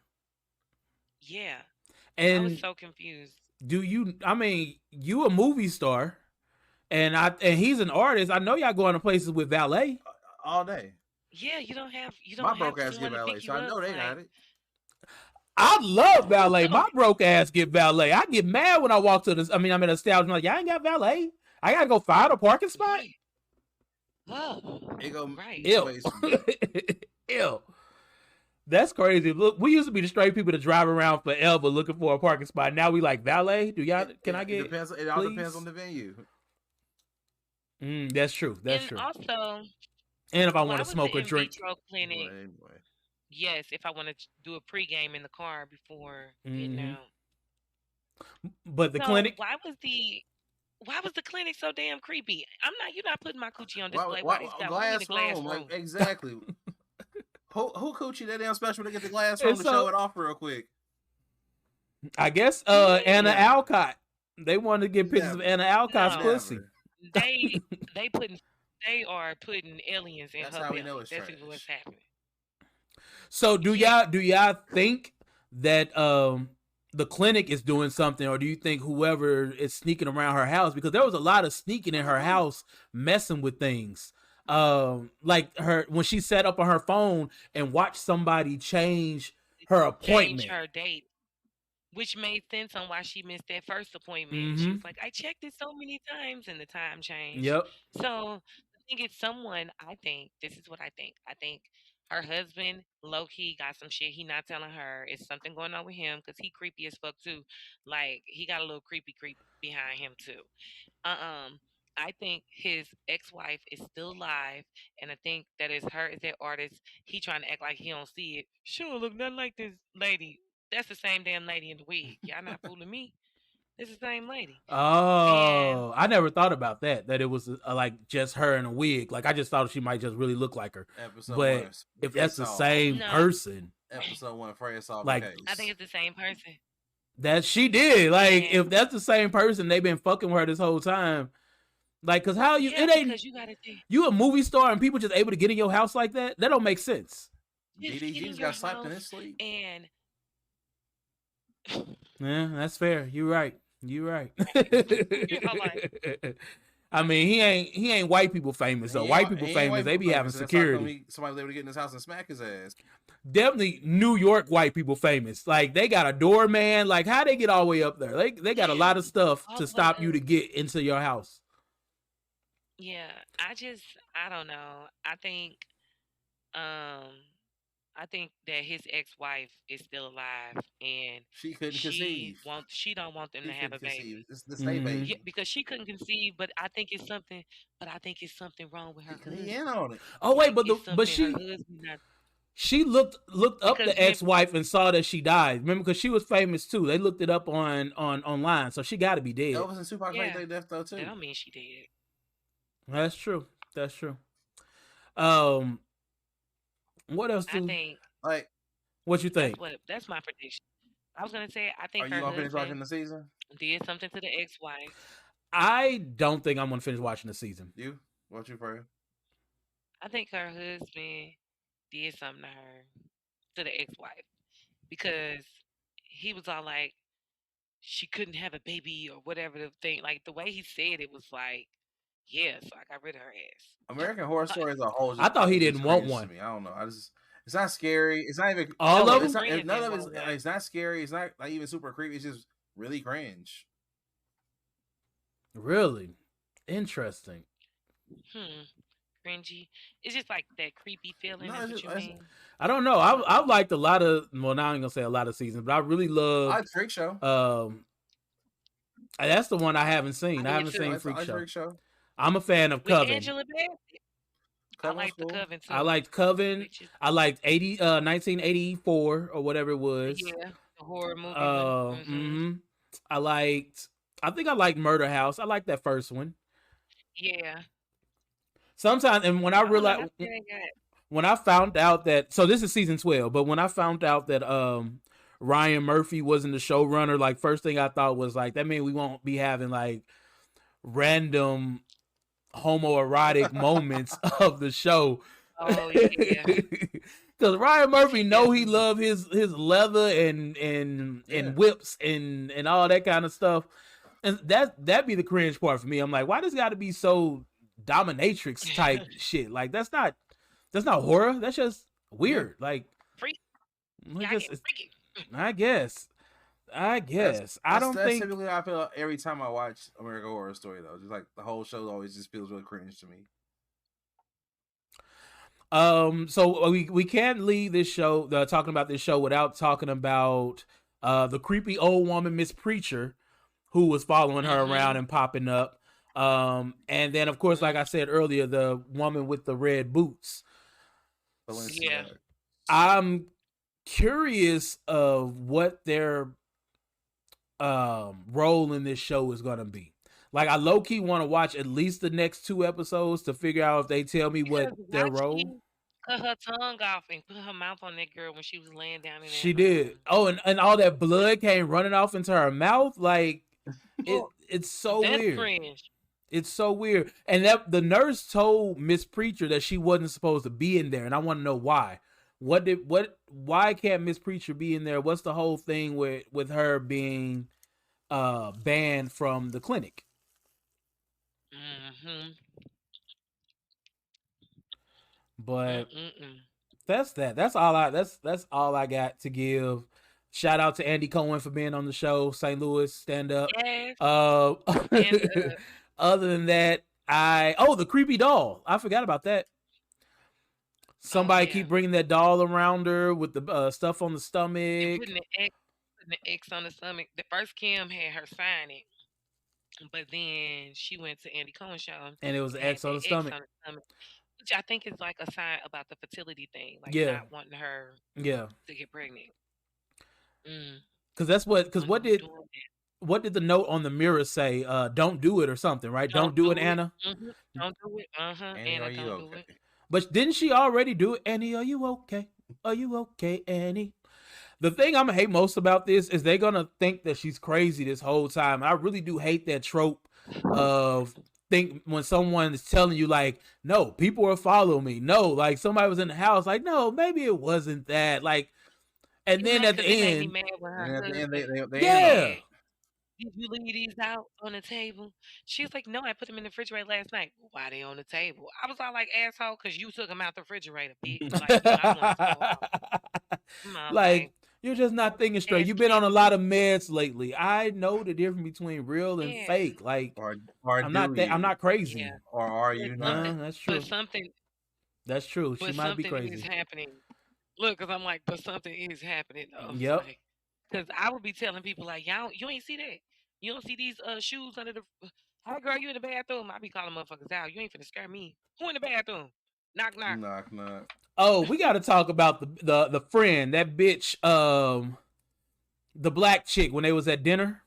Yeah, I was And so confused. do you? I mean, you a movie star, and he's an artist. I know y'all going to places with valet. All day. Yeah, you My don't have broke ass get someone to valet, pick so you I up. know they got Like, it. I love valet. oh, My broke ass get valet. I get mad when I walk to this. I mean, I'm in a establishment like, y'all ain't got valet. I gotta go find a parking spot. right. Oh, It go right. each Ew. ways for me. Ew. That's crazy. Look, we used to be the straight people to drive around forever looking for a parking spot. Now we like valet. Do y'all? Can I It get? depends. It all depends on the venue. That's true. That's And true. also, And if I want why to was the smoke or in drink. vitro clinic? Anyway. Yes, if I want to do a pregame in the car before getting hmm out. But the So clinic. why was the clinic so damn creepy? You're not putting my coochie on Why? display. Why? Why we in a Glass glass room. room? Like exactly. Who coochie that damn special to get the glass room And to so show it off real quick? I guess Anna Yeah. Alcott. They wanted to get pictures of Never. Anna Alcott's No. pussy. Never. They are putting aliens in That's her how we belly. know it's That's trash. what's happening. So do Yeah. y'all think that the clinic is doing something, or do you think whoever is sneaking around her house, because there was a lot of sneaking in her house messing with things, like her when she set up on her phone and watched somebody change her appointment. Change her date, which made sense on why she missed that first appointment. She was like, I checked it so many times and the time changed. Yep. So I think it's someone, this is what I think. I think her husband, low key, got some shit he not telling her. It's something going on with him because he creepy as fuck too. Like, he got a little creepy behind him too. I think his ex-wife is still alive, and I think that is her as that artist. He trying to act like he don't see it. Sure, look nothing like this lady. That's the same damn lady in the wig. Y'all not fooling me. It's the same lady. And Oh, I never thought about that. That it was like just her in a wig. Like I just thought she might just really look like her. Episode But one. if that's the Face Off. same No. person, Episode one. Phrase solve Like- the case. I think it's the same person. that she did. Like Yeah. if that's the same person, they've been fucking with her this whole time. Like, cause how you? Yeah, It ain't because you gotta think. you a movie star and people just able to get in your house like that. That don't make sense. Just get in DDG's your got slapped in house his sleep. And Yeah, that's fair. You're right. You're right. like- I mean, he ain't white people famous though. He White ain't- people he ain't famous. white They be people having famous. That's how come security. somebody was able to get in his house and smack his ass. Definitely New York white people famous. Like they got a doorman. Like how they get all the way up there? They got a lot of stuff All to the stop way you up. to get into your house. yeah, I don't know. I think that his ex-wife is still alive, and She couldn't conceive. she don't want them She to have a couldn't conceive. baby. It's the same Mhm. baby. Yeah, because she couldn't conceive, but I think it's something. But I think it's something wrong with her He husband. in on it. Oh wait, Like, but it's something she her husband not. she looked up Because the ex-wife and saw that she died. Remember, because she was famous too. They looked it up on online, so she got to be dead. Elvis and Tupac Yeah. made their death though too. That don't mean she did. That's true. That's true. What else? I think Like, What you think? that's my prediction. I was gonna say I think are you her gonna finish watching husband the season? did something to the ex-wife. I don't think I'm gonna finish watching the season. You? What you for? I think her husband did something to the ex-wife, because he was all like she couldn't have a baby or whatever the thing. Like the way he said it was like, yeah, so I got rid of her ass. American Horror Story as a whole. I thought he just didn't want cringe to one. me. I don't know. It's not scary. It's not even All no, of it's them? not, none of Cringe it's, and it's not scary. It's not like even super creepy. It's just really cringe. Really interesting. Cringy. It's just like that creepy feeling. No, That's it's what you just- mean? I don't know. I've liked a lot of. Well, now I'm gonna say a lot of seasons, but I really I love. like Freak Show. That's the one I haven't seen. I I did haven't too. seen I Freak like Show. Freak Show. I'm a fan of with Coven. Angela Bassett. I Coven's like the cool. Coven I too, liked Coven. which is I liked 1984 or whatever it was. yeah, the horror movie one. Mm-hmm. I liked. I think I liked Murder House. I liked that first one. Yeah, Sometimes, and when I I don't know. realized I still ain't got. when I found out that, so this is season 12, but when I found out that Ryan Murphy wasn't the showrunner, like first thing I thought was like that means we won't be having like random homoerotic moments of the show. Oh yeah, Because Ryan Murphy yeah. know he love his leather and Yeah. whips and all that kind of stuff, and that be the cringe part for me. I'm like, why does it got to be so dominatrix type shit? Like that's not horror. That's just weird. Like Freak. like, Yeah, I just, get freaky. I guess. I don't That's think. typically how I feel every time I watch American Horror Story though. Just like the whole show always just feels really cringe to me. So we can't leave this show talking about this show without talking about the creepy old woman, Miss Preacher, who was following her around and popping up. And then of course, like I said earlier, the woman with the red boots. Yeah. I'm curious of what their role in this show is gonna be. Like I low key want to watch at least the next 2 episodes to figure out if they tell me what Because their why role. she cut her tongue off and put her mouth on that girl when she was laying down in that. She did. Oh, and all that blood came running off into her mouth. Like it's so That's weird. cringe. It's so weird. And that the nurse told Miss Preacher that she wasn't supposed to be in there, and I want to know why. Why can't Miss Preacher be in there? What's the whole thing with her being banned from the clinic? But that's that. That's all I got to give. Shout out to Andy Cohen for being on the show. St. Louis stand up. Yes. Other than that, the creepy doll. I forgot about that. Somebody keep bringing that doll around her with the stuff on the stomach. Putting the X on the stomach. The first Kim had her sign it, but then she went to Andy Cohen's show and it was an X on the stomach. Which I think is like a sign about the fertility thing, like not wanting her to get pregnant. Because what did the note on the mirror say? Don't do it or something, right? Don't do it, Anna. Don't do it. Anna, don't do it. But didn't she already do it? Annie, are you okay? Are you okay, Annie? The thing I'm gonna hate most about this is they're gonna think that she's crazy this whole time. I really do hate that trope of think when someone is telling you like, no, people are following me. No, like somebody was in the house, like, no, maybe it wasn't that. Like, and then at the end, did you leave these out on the table? She was like, no, I put them in the refrigerator last night. Why they on the table? I was all like, asshole, because you took them out the refrigerator, bitch. Like, you're just not thinking straight. You've been on a lot of meds lately. I know the difference between real and fake. Like, I'm not crazy. Yeah. Or are you not? That's true. That's true. She might be crazy. Is happening. Look, because I'm like, but something is happening. Yep. Because I would be telling people like, y'all, you ain't see that. You don't see these shoes under the. Hi, girl, you in the bathroom? I be calling motherfuckers out. You ain't finna scare me. Who in the bathroom? Knock, knock. Knock, knock. Oh, we got to talk about the friend, that bitch, the black chick when they was at dinner.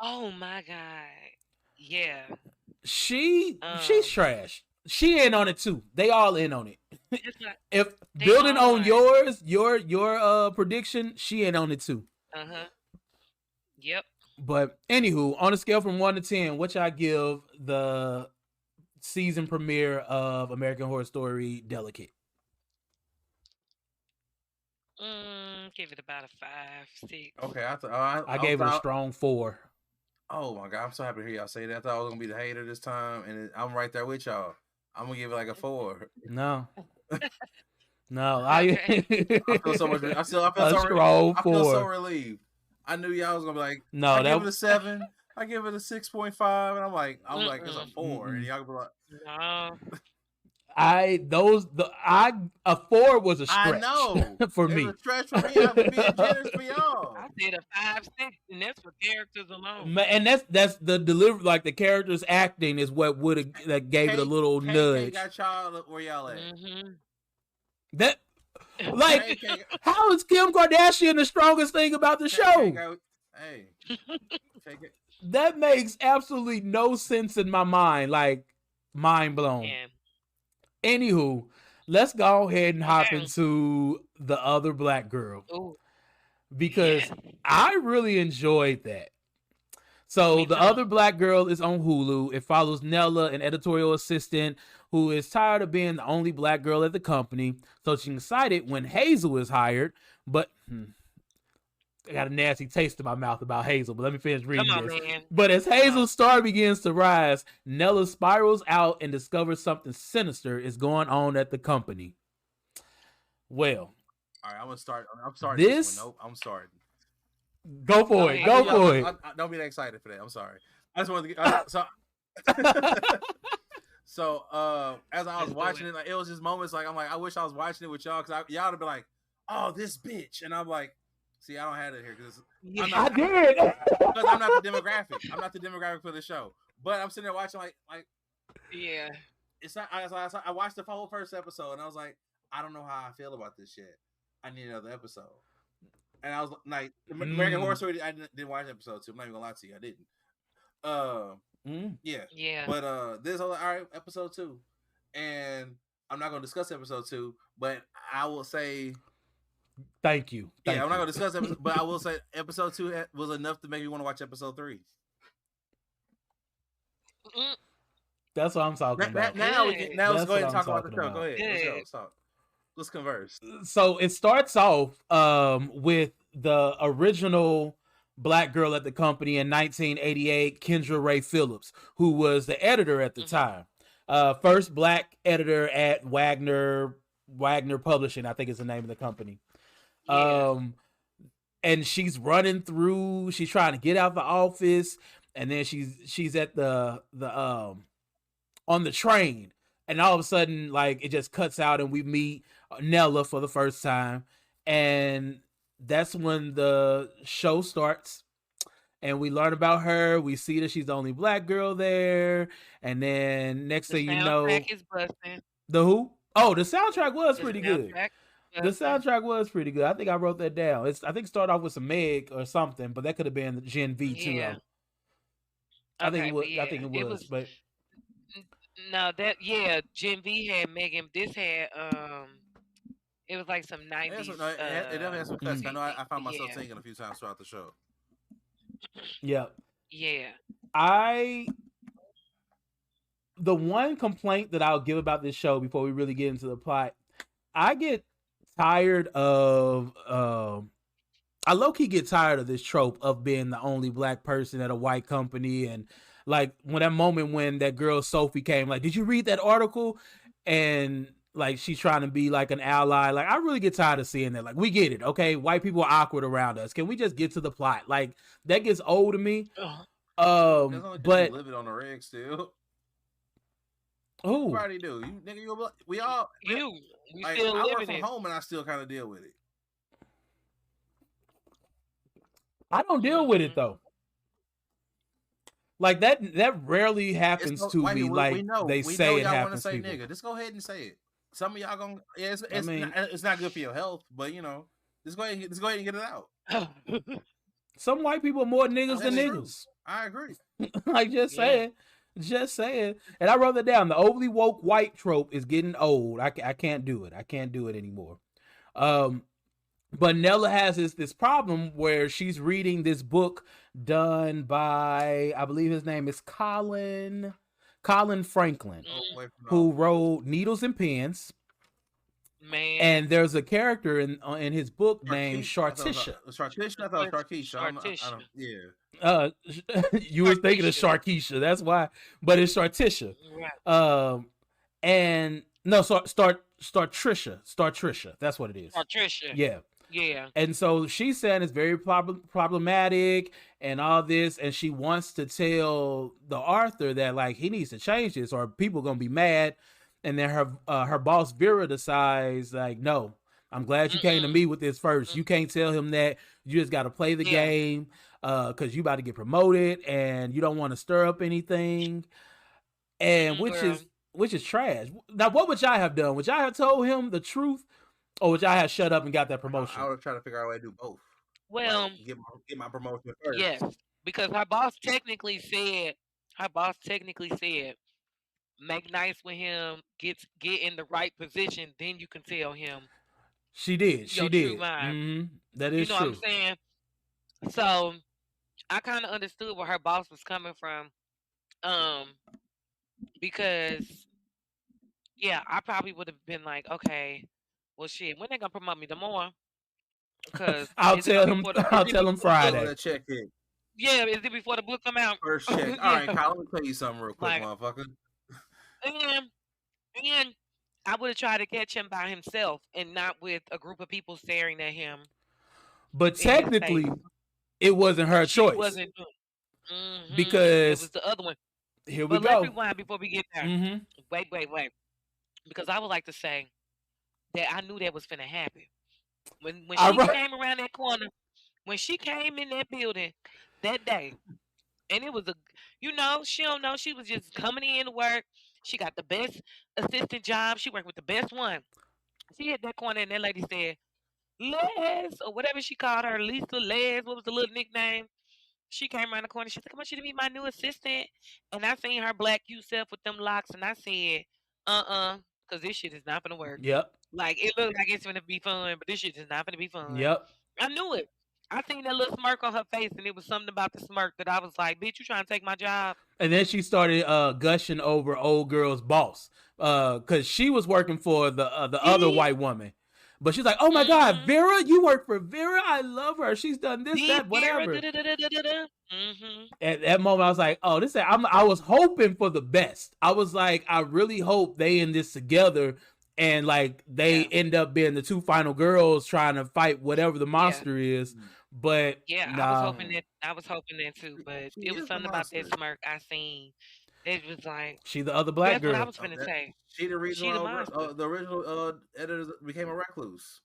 Oh my god, yeah. She's trash. She in on it too. They all in on it. If building on your prediction, she in on it too. Yep. But anywho, on a scale from 1 to 10, what y'all give the season premiere of American Horror Story Delicate? Give it about a 5, 6. Okay, I gave it a strong 4. Oh my god, I'm so happy to hear y'all say that. I thought I was gonna be the hater this time, and I'm right there with y'all. I'm gonna give it like a 4. No. No, I feel so much. I feel so relieved. I knew y'all was gonna be like, no, I give it a 7. I give it a 6.5, and I'm like, it's a 4, and y'all be like, no. A 4 was a stretch. I know for it's me. a stretch for me. I'm being generous for y'all. I said a 5, 6, and that's for characters alone. And that's the delivery. Like the characters acting is what would have that gave it a little nudge. Got y'all where y'all at? That like how is Kim Kardashian the strongest thing about the show? Hey, that makes absolutely no sense in my mind. Like mind blown. Yeah. Anywho, let's go ahead and hop into the other black girl. Ooh. Because I really enjoyed that. So the other black girl is on Hulu. It follows Nella, an editorial assistant who is tired of being the only black girl at the company. So she's excited when Hazel is hired, but I got a nasty taste in my mouth about Hazel, but let me finish reading this. Man. But as Hazel's star begins to rise, Nella spirals out and discovers something sinister is going on at the company. Well, all right, I'm gonna start. I'm sorry. This one. Nope, I'm sorry. Go for it. Go for it. Don't be that excited for that. I'm sorry. I just wanted to get so as I was watching it, like it was just moments like I'm like I wish I was watching it with y'all because y'all would be like, oh, this bitch, and I'm like, see, I don't have it here because I did because I'm not the demographic. I'm not the demographic for the show, but I'm sitting there watching like yeah. It's not. I watched the whole first episode and I was like, I don't know how I feel about this shit. I need another episode. And I was like, American Horror Story, I didn't watch episode 2. I'm not even gonna lie to you, I didn't. Yeah. But this all right, episode 2. And I'm not gonna discuss episode 2, but I will say thank you. I'm not gonna discuss episode, but I will say episode 2 was enough to make me want to watch episode 3. That's what I'm talking about. Now let's go ahead and talk about the show. Go ahead. Let's go. Let's converse. So it starts off with the original black girl at the company in 1988, Kendra Ray Phillips, who was the editor at the time. First black editor at Wagner Publishing, I think is the name of the company. Yeah. And she's running through, she's trying to get out the office, and then she's at the on the train, and all of a sudden, like, it just cuts out and we meet Nella for the first time, and that's when the show starts, and we learn about her. We see that she's the only black girl there, and then next thing you know, the who? Oh, the soundtrack was pretty good. The soundtrack was pretty good. I think I wrote that down. I think it started off with some Meg or something, but that could have been Gen V too. Yeah. I think it was. I think it was. But no, Gen V had Megan. This had it was like some 90s. It definitely has some cuts. I know I found myself singing a few times throughout the show. Yeah. Yeah. The one complaint that I'll give about this show before we really get into the plot, I get tired of I low-key get tired of this trope of being the only black person at a white company, and like when that moment when that girl Sophie came, like, did you read that article? And like she's trying to be like an ally. Like, I really get tired of seeing that. Like, we get it, okay? White people are awkward around us. Can we just get to the plot? Like, that gets old to me. But live it on the reg still. Who? Everybody do. You nigga, we all you like, still I living work from it. home and I still kind of deal with it. I don't deal with it though. Like that rarely happens to me. Like they say it happens to people. Nigga, just go ahead and say it. Some of y'all gonna. Yeah, it's not good for your health, but you know, just go ahead and get it out. Some white people are more niggas than niggas. I agree. Like just saying. And I wrote that down. The overly woke white trope is getting old. I can't do it. I can't do it anymore. But Nella has this problem where she's reading this book done by, I believe his name is Colin Franklin, who wrote Needles and Pens. Man. And there's a character in his book named Shartisha. I thought Sharkeisha. Yeah. You were thinking of Sharkeisha. That's why. But it's Shartisha. Right. And no, Startrisha. That's what it is. Startrisha. Yeah. Yeah. And so she's saying it's very problematic and all this, and she wants to tell the Arthur that like he needs to change this or people are gonna be mad. and then her boss Vera decides like, no, I'm glad you came to me with this first. You can't tell him that. You just got to play the game because you about to get promoted and you don't want to stir up anything, and which is trash. Now, what would y'all have done? Would y'all have told him the truth, or would y'all have shut up and got that promotion? I would have tried to figure out a way to do both. Well, like, get my promotion first. Yes, because her boss technically said, make nice with him, get in the right position, then you can tell him. She did. She did. That is true. What I'm saying? So I kind of understood where her boss was coming from, because I probably would have been like, okay, well, shit, when they gonna promote me tomorrow? Because I'll tell him Friday. That check in. Yeah, is it before the book come out? First check. All right, Kyle, let me tell you something real quick, motherfucker. And I would have tried to catch him by himself and not with a group of people staring at him. But technically, it wasn't her choice. It wasn't. Because it was the other one. Here we go. Let's rewind before we get there. Wait. Because I would like to say that I knew that was finna happen. When she came around that corner, when she came in that building that day, and it was she don't know, she was just coming in to work. She got the best assistant job. She worked with the best one. She hit that corner and that lady said, Les, or whatever she called her, Lisa, Les, what was the little nickname? She came around the corner. She said, come on, you to be my new assistant. And I seen her black self with them locks, and I said, because this shit is not gonna work. Yep. Like, it looked like it's gonna be fun, but this shit is not gonna be fun. Yep. I knew it. I seen that little smirk on her face, and it was something about the smirk that I was like, bitch, you trying to take my job? And then she started gushing over old girl's boss, because she was working for the other white woman. But she's like, oh my God, Vera, you work for Vera? I love her. She's done this, that, whatever. At that moment, I was like, oh, I was hoping for the best. I was like, I really hope they in this together. And like they end up being the two final girls trying to fight whatever the monster is. But I was hoping that too. But it was something about that smirk I seen. It was like, she the other black girl. What I was gonna say. She the reason the original editor became a recluse.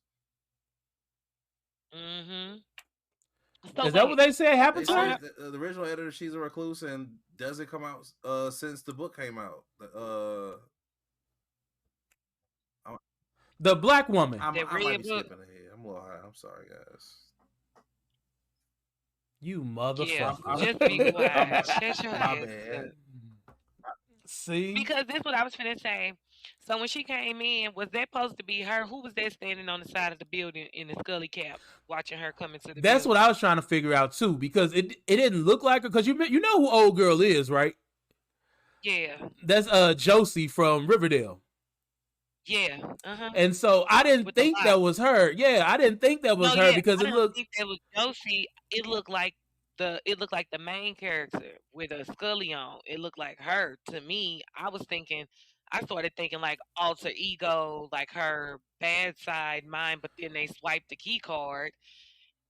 So is that what they said happened to her? The original editor, she's a recluse and doesn't come out since the book came out. The black woman. I might be skipping ahead. I'm a little high. I'm sorry, guys. You motherfucker. Just be quiet. Shut your My ass bad. up. See? Because this is what I was finna say. So when she came in, was that supposed to be her? Who was that standing on the side of the building in the Scully cap, watching her come into the That's building? what I was trying to figure out too, because it didn't look like her. Because you know who old girl is, right? Yeah. That's Josie from Riverdale. Yeah. And so I didn't think that was her. Yeah, I didn't think that was her because it looked. I didn't think that was Josie. It looked like the main character with a Scully on. It looked like her to me. I started thinking like alter ego, like her bad side mine, but then they swiped the key card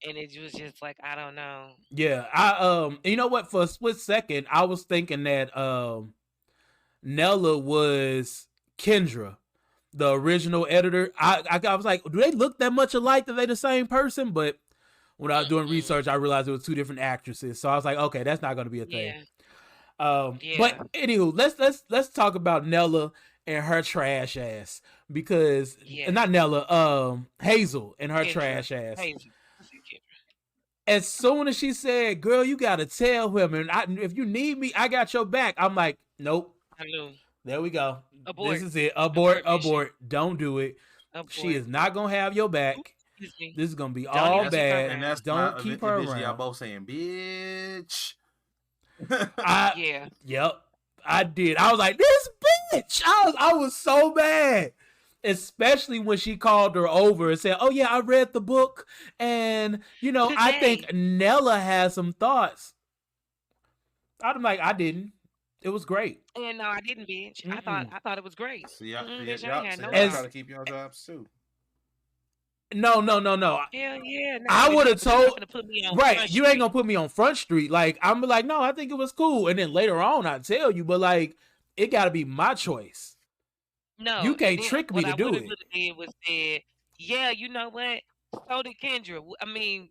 and it was just like, I don't know. Yeah, I you know what, for a split second I was thinking that Nella was Kendra, the original editor. I was like, do they look that much alike? That they the same person? But when I was doing research, I realized it was two different actresses. So I was like, okay, that's not going to be a thing. But anywho, let's talk about Nella and her trash ass, because not Nella, Hazel and her trash ass. Hazel. As soon as she said, "Girl, you got to tell him, and if you need me, I got your back," I'm like, nope. I knew. There we go. Abort. This is it. Abort. Don't do it. Abort. She is not gonna have your back. This is gonna be all bad. And that's don't keep her around. Y'all both saying, "Bitch." Yep. I did. I was like, this bitch. I was so mad. Especially when she called her over and said, oh yeah, I read the book. And I think Nella has some thoughts. I'm like, I didn't. It was great. And no, I didn't, bitch. I thought it was great. So y'all trying to keep your jobs too. No. Hell yeah. No, I would have told. Right, you ain't gonna put me on Front Street. Like, I'm like, no, I think it was cool. And then later on, I tell you, but like, it gotta be my choice. No, You and can't then trick me what to I would do have it. did was said, "Yeah, you know what? So did Kendra. I mean,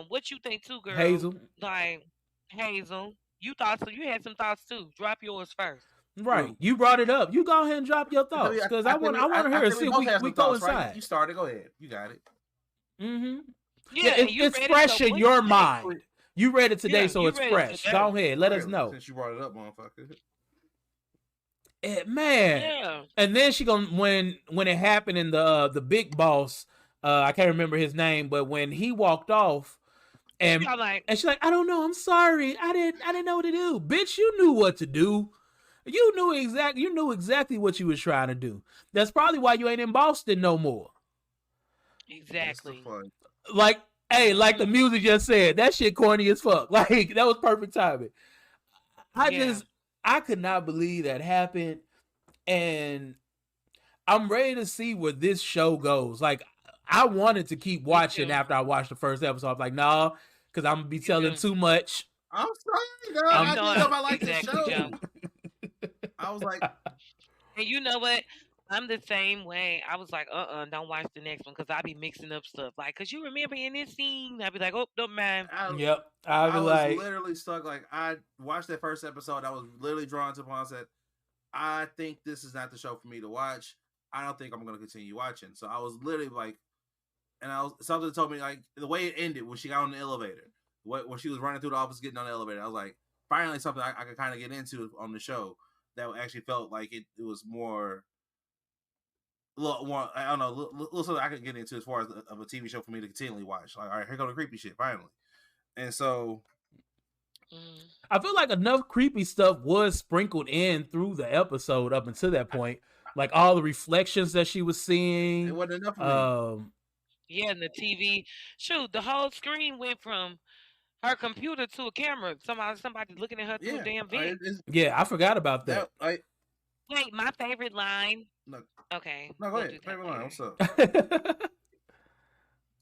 what you think too, girl? Hazel. Like Hazel, you thought so? You had some thoughts too. Drop yours first. Right. True. You brought it up. You go ahead and drop your I think we, thoughts. Cause I want to I hear and think we see if both had we some thoughts, right? coincide. You started. Go ahead. You got it. Mm-hmm. Yeah, Yeah, and you it's read it. So fresh in what you your think? mind. You read it today, Yeah, so you it's read it fresh. Go today. ahead, let us Clearly, know. since you brought it up, motherfucker. Man. Yeah. And then she gonna when it happened in the big boss, I can't remember his name, but when he walked off and Y'all like, she's like, I don't know, I'm sorry, I didn't know what to do. Bitch, you knew what to do. You knew exactly what you was trying to do. That's probably why you ain't in Boston no more. That's the exactly. fun. Like, hey, like the music just said, that shit corny as fuck. Like that was perfect timing. Yeah. I could not believe that happened, and I'm ready to see where this show goes. Like, I wanted to keep Me watching too. after I watched the first episode. I'm like, nah, because I'm gonna be Me telling too. too much. I'm sorry, girl. And I you know, didn't know if I liked this exactly, Joe. show. I was like, And you know what? I'm the same way. I was like, don't watch the next one because I be mixing up stuff. Like, cause you remember in this scene, I'd be like, oh, don't mind. Yep, I'll be I was like, literally stuck. Like, I watched that first episode. I was literally drawn to upon. I said, I think this is not the show for me to watch. I don't think I'm going to continue watching. So I was literally like, and I was something told me like the way it ended when she got on the elevator, when she was running through the office getting on the elevator. I was like, finally something I could kind of get into on the show that actually felt like it was more. A little more, I don't know, little something I could get into as far as of a TV show for me to continually watch. Like, all right, here go the creepy shit finally, and so I feel like enough creepy stuff was sprinkled in through the episode up until that point. Like all the reflections that she was seeing. it wasn't enough for me. Yeah, and the TV. Shoot, the whole screen went from her computer to a camera. Somebody looking at her through a damn vent. Yeah, I forgot about that. Wait, my favorite line. No, Okay. no, go we'll ahead. do that Favorite line. later. What's up?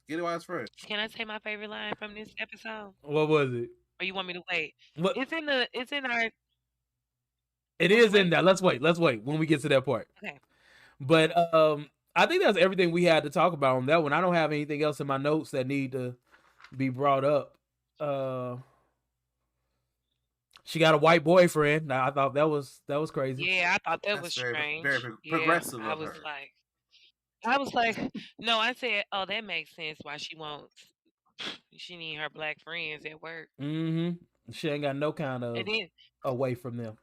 Get it while it's fresh. Can I say my favorite line from this episode? What was it? Or you want me to wait? What? It's in our. It is in there. Let's wait when we get to that part. Okay. But I think that's everything we had to talk about on that one. I don't have anything else in my notes that need to be brought up. She got a white boyfriend. Now, I thought that was crazy. Yeah, I thought that was strange. Very progressive. I was like, no, I said, oh, that makes sense why she wants. She need her black friends at work. Mm-hmm. She ain't got no kind of away from them.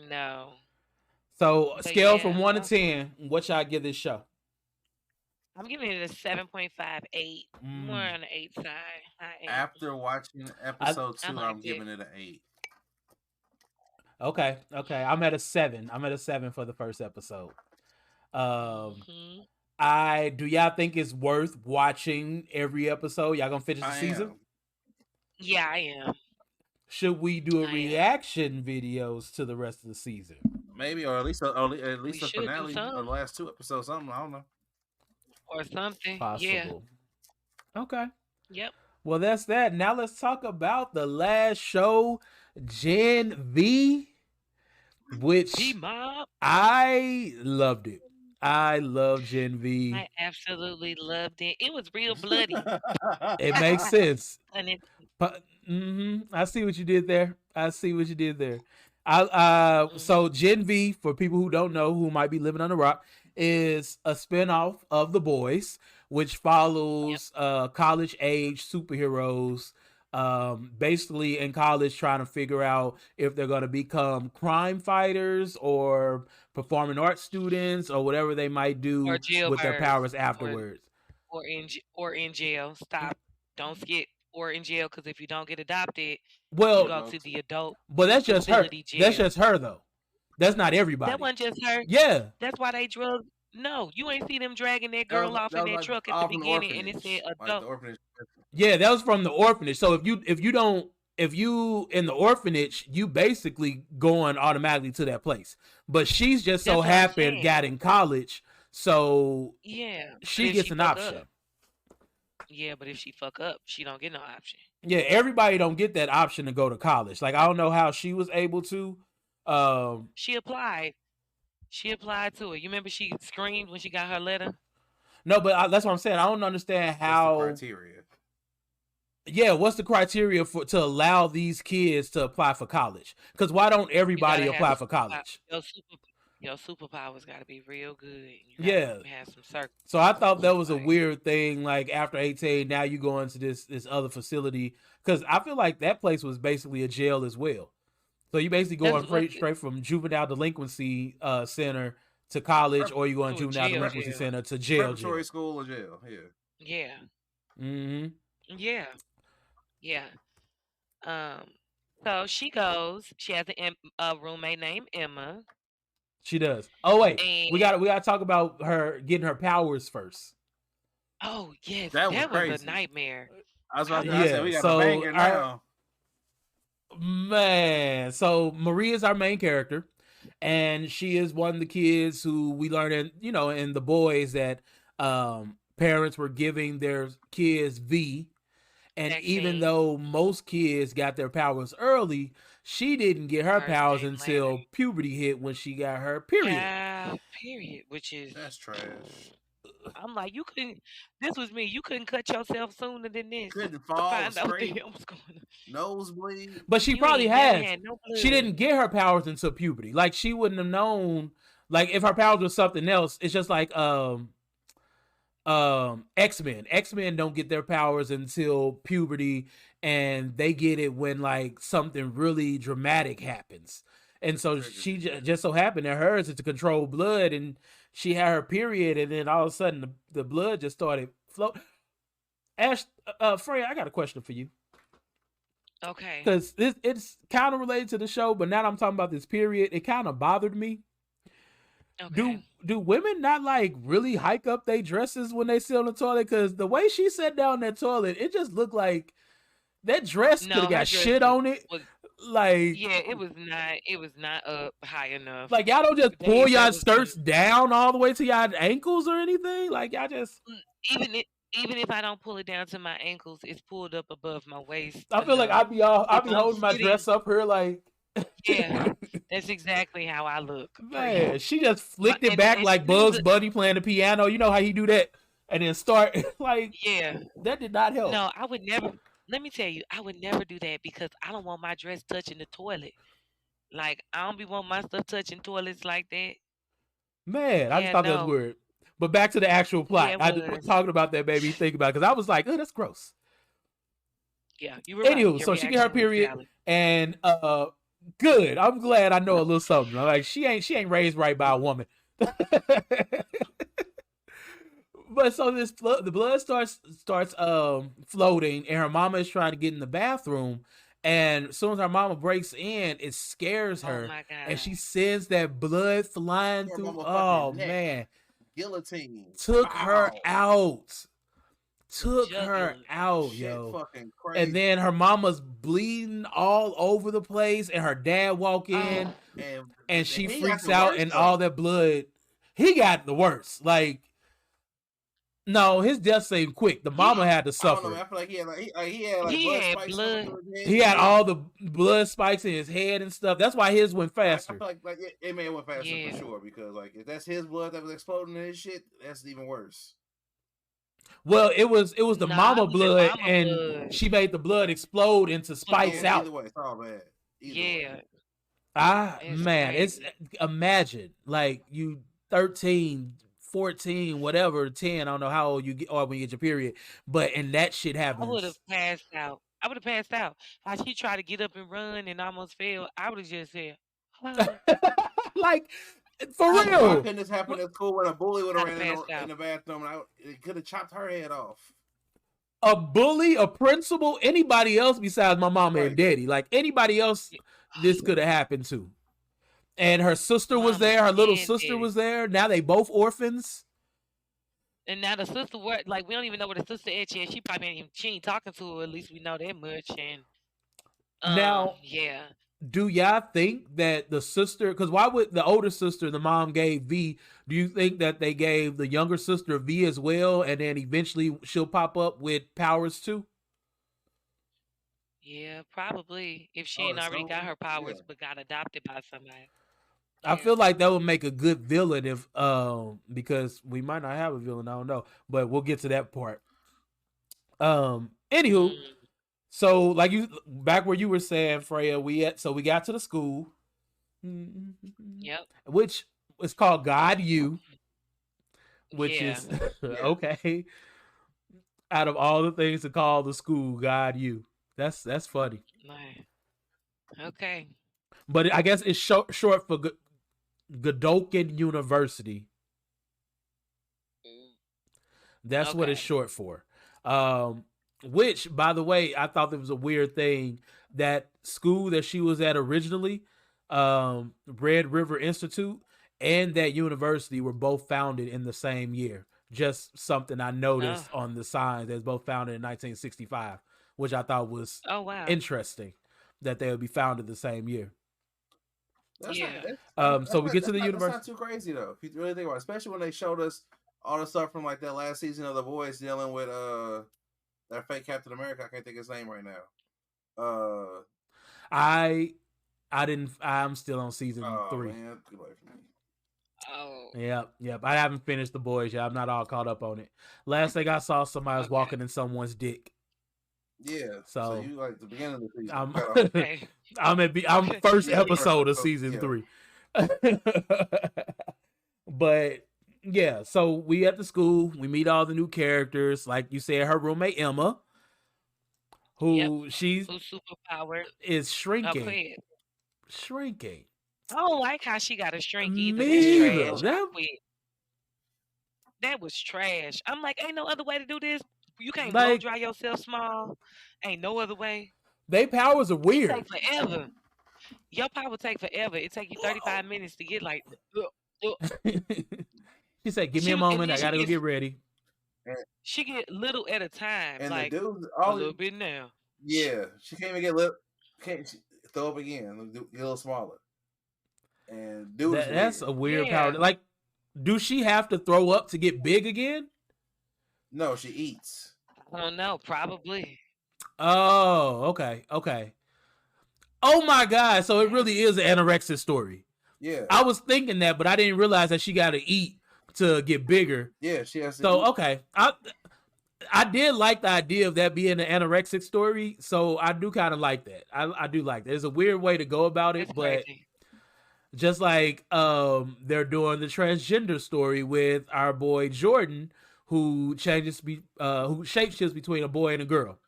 No. So But scale from 1 to 10, what y'all give this show? I'm giving it a 7.58. More on the 8 side. After watching episode 2, I'm giving it an 8. Okay. I'm at a 7. I'm at a 7 for the first episode. Do y'all think it's worth watching every episode? Y'all gonna finish the season? Yeah, I am. Should we do a reaction videos to the rest of the season? Maybe, or at least a finale or the last 2 episodes. Something, I don't know. Or something. Possible. Yeah. Okay. Yep. Well, that's that. Now let's talk about the last show, Gen V, which I loved it. I love Gen V. I absolutely loved it. It was real bloody. It makes sense. And I see what you did there. So Gen V, for people who don't know, who might be living on the rock, is a spinoff of The Boys, which follows college age superheroes, basically in college trying to figure out if they're going to become crime fighters or performing arts students or whatever they might do with their powers afterwards. Or in jail. Stop. Don't skip. Or in jail, because if you don't get adopted, you go to the adult. But that's just her. Jail. That's just her though. That's not everybody. That wasn't just her. Yeah. That's why they drug. No, you ain't see them dragging that girl off in that truck at the beginning, and it said adult. Yeah, that was from the orphanage. So if you in the orphanage, you basically going automatically to that place. But she's just so happened got in college, so she gets an option. Yeah, but if she fuck up, she don't get no option. Yeah, everybody don't get that option to go to college. Like I don't know how she was able to. She applied. She applied to it. You remember she screamed when she got her letter? No, but that's what I'm saying. I don't understand What's the how. criteria? Yeah, what's the criteria to allow these kids to apply for college? Because why don't You everybody gotta have apply for college? your superpowers gotta be real good. You gotta Yeah. have some circles. So I thought that was a Like, weird thing. Like after 18, now you go into this other facility because I feel like that place was basically a jail as well. So you basically that's going what straight from juvenile delinquency center to college, or you going to a juvenile jail delinquency jail. center to jail. Preparatory school or jail. Yeah. Yeah. Mm-hmm. Yeah. Yeah. So she goes. She has a roommate named Emma. She does. Oh wait, And we got to talk about her getting her powers first. oh yes, That was that was a crazy. nightmare. I was about to Yeah, I said we got a banger now. Man, so Maria's our main character, and she is one of the kids who we learned in, in The Boys that parents were giving their kids V. And even vaccine. though most kids got their powers early, she didn't get her Hers powers came until later. puberty hit when she got her period. Yeah, period. Which is That's trash. I'm like, you couldn't. This was me. You couldn't cut yourself sooner than this. Couldn't To fall find out what the straight. hell was going on. Nosebleed. But she You probably ain't never has. had no She blood. didn't get her powers until puberty. Like she wouldn't have known. Like if her powers was something else, it's just like X-Men. X-Men don't get their powers until puberty, and they get it when like something really dramatic happens. And so she just so happened that hers is to control blood, and she had her period, and then all of a sudden the blood just started flowing. Ash, Freya, I got a question for you. Okay. Because it's kind of related to the show, but now that I'm talking about this period, it kind of bothered me. Okay. Do women not like really hike up their dresses when they sit on the toilet? Because the way she sat down that toilet, it just looked like that dress could have her got dress shit on it. Like yeah, it was not up high enough. Like y'all don't just They pull said y'all it was skirts down all the way to y'all ankles or anything. Like y'all just even if I don't pull it down to my ankles, it's pulled up above my waist. I feel like enough. I'd be I'm holding my sitting- dress up here like Yeah, that's exactly how I look. man. She just flicked it And- back and like she was Bugs Bunny playing the piano. You know how he do that, and then start like Yeah. that did not help. No, I would never. Let me tell you, I would never do that because I don't want my dress touching the toilet. Like I don't be want my stuff touching toilets like that. Man, I just Yeah, thought that was no. weird. But back to the actual plot. Yeah, it I was was. talking about that baby. Think about it because I was like, oh, that's gross. Yeah, you were right. Anywho, Your so she get her reaction was period, valid. and good. I'm glad I know a little something. Like she ain't raised right by a woman. But so the blood starts floating, and her mama is trying to get in the bathroom. And as soon as her mama breaks in, it scares her, Oh my god! and she sends that blood flying Her through. mama Oh fucking neck. man, Guillotine. took her Pow. out. Took her Jugular. out, Shit yo. fucking crazy. And then her mama's bleeding all over the place, and her dad walk in, and she he freaks got the out, worst and though. all that blood. He got the worst. Like, no, his death seemed quick. The mama had to I don't suffer. know. I feel like he had like He blood had spikes blood. coming through his head. He had all the blood spikes in his head and stuff. That's why his went I faster. feel like it may have went faster Yeah. for sure because like if that's his blood that was exploding in his shit, that's even worse. Well, it was the Nah, mama it was the blood, mama and blood. she made the blood explode into spikes Yeah, out. either way, it's all bad. Either way. Yeah, It's Man, it's crazy. imagine like you 13, 14, whatever, 10, I don't know how old you get or when you get your period, but and that shit I would happens. have passed out. I would have passed out. How she tried to get up and run and almost fell. I would have just said, "Oh." Like for Why real. couldn't this happen at school when a bully would have I'd have ran passed in out. the bathroom and it could have chopped her head off? A bully, a principal, anybody else besides my mama and Right. daddy, like anybody else, this could have happened to. And her sister was there. Her little and sister daddy. was there. Now they both orphans. And now the sister, like we don't even know where the sister is yet. She probably she ain't talking to her. At least we know that much. And Now, yeah, do y'all think that the sister, because why would the older sister, the mom gave V, do you think that they gave the younger sister V as well, and then eventually she'll pop up with powers too? yeah, probably if she Oh, ain't already got so- her powers yeah. but got adopted by somebody. I feel like that would make a good villain if because we might not have a villain, I don't know, but we'll get to that part. Anywho, so like you back where you were saying, Freya, we got to the school. Yep. Which is called God U, which is okay. Out of all the things to call the school, God U. That's funny. Okay. But I guess it's short for Godolphin University. That's what it's short for. Which, by the way, I thought there was a weird thing. That school that she was at originally, Red River Institute, and that university were both founded in the same year. Just something I noticed on the signs. That's both founded in 1965, which I thought was interesting that they would be founded the same year. So we get to the university. That's not too crazy though, if you really think about it. Especially when they showed us all the stuff from like that last season of The Voice dealing with that fake Captain America. I can't think of his name right now. I'm still on season 3. Man, get away from me. Yep. I haven't finished The Boys yet. I'm not all caught up on it. Last thing I saw, somebody was walking in someone's dick. Yeah. So you like the beginning of the season. I'm first episode of season 3. But yeah, so we at the school, we meet all the new characters. Like you said, her roommate Emma, who's superpower is shrinking. I don't like how she got a shrink either. That was trash. I'm like, ain't no other way to do this. You can't blow dry yourself small. Ain't no other way. They powers are weird. It take forever. Your power take forever. It take you 35 minutes to get like. She said, "Give me a moment. I gotta go get ready." She get little at a time, and like the dudes, a little bit now. Yeah, she can't even get little. Can't throw up again? Get a little smaller. And dudes, that's a weird power. Like, do she have to throw up to get big again? No, she eats. I don't know. Probably. Oh, okay. Oh my God! So it really is an anorexic story. Yeah, I was thinking that, but I didn't realize that she got to eat to get bigger. Yeah, she has to. So eat. Okay, I did like the idea of that being an anorexic story. So I do kind of like that. I do like that. There's a weird way to go about it, but just like they're doing the transgender story with our boy Jordan, who shapeshifts between a boy and a girl.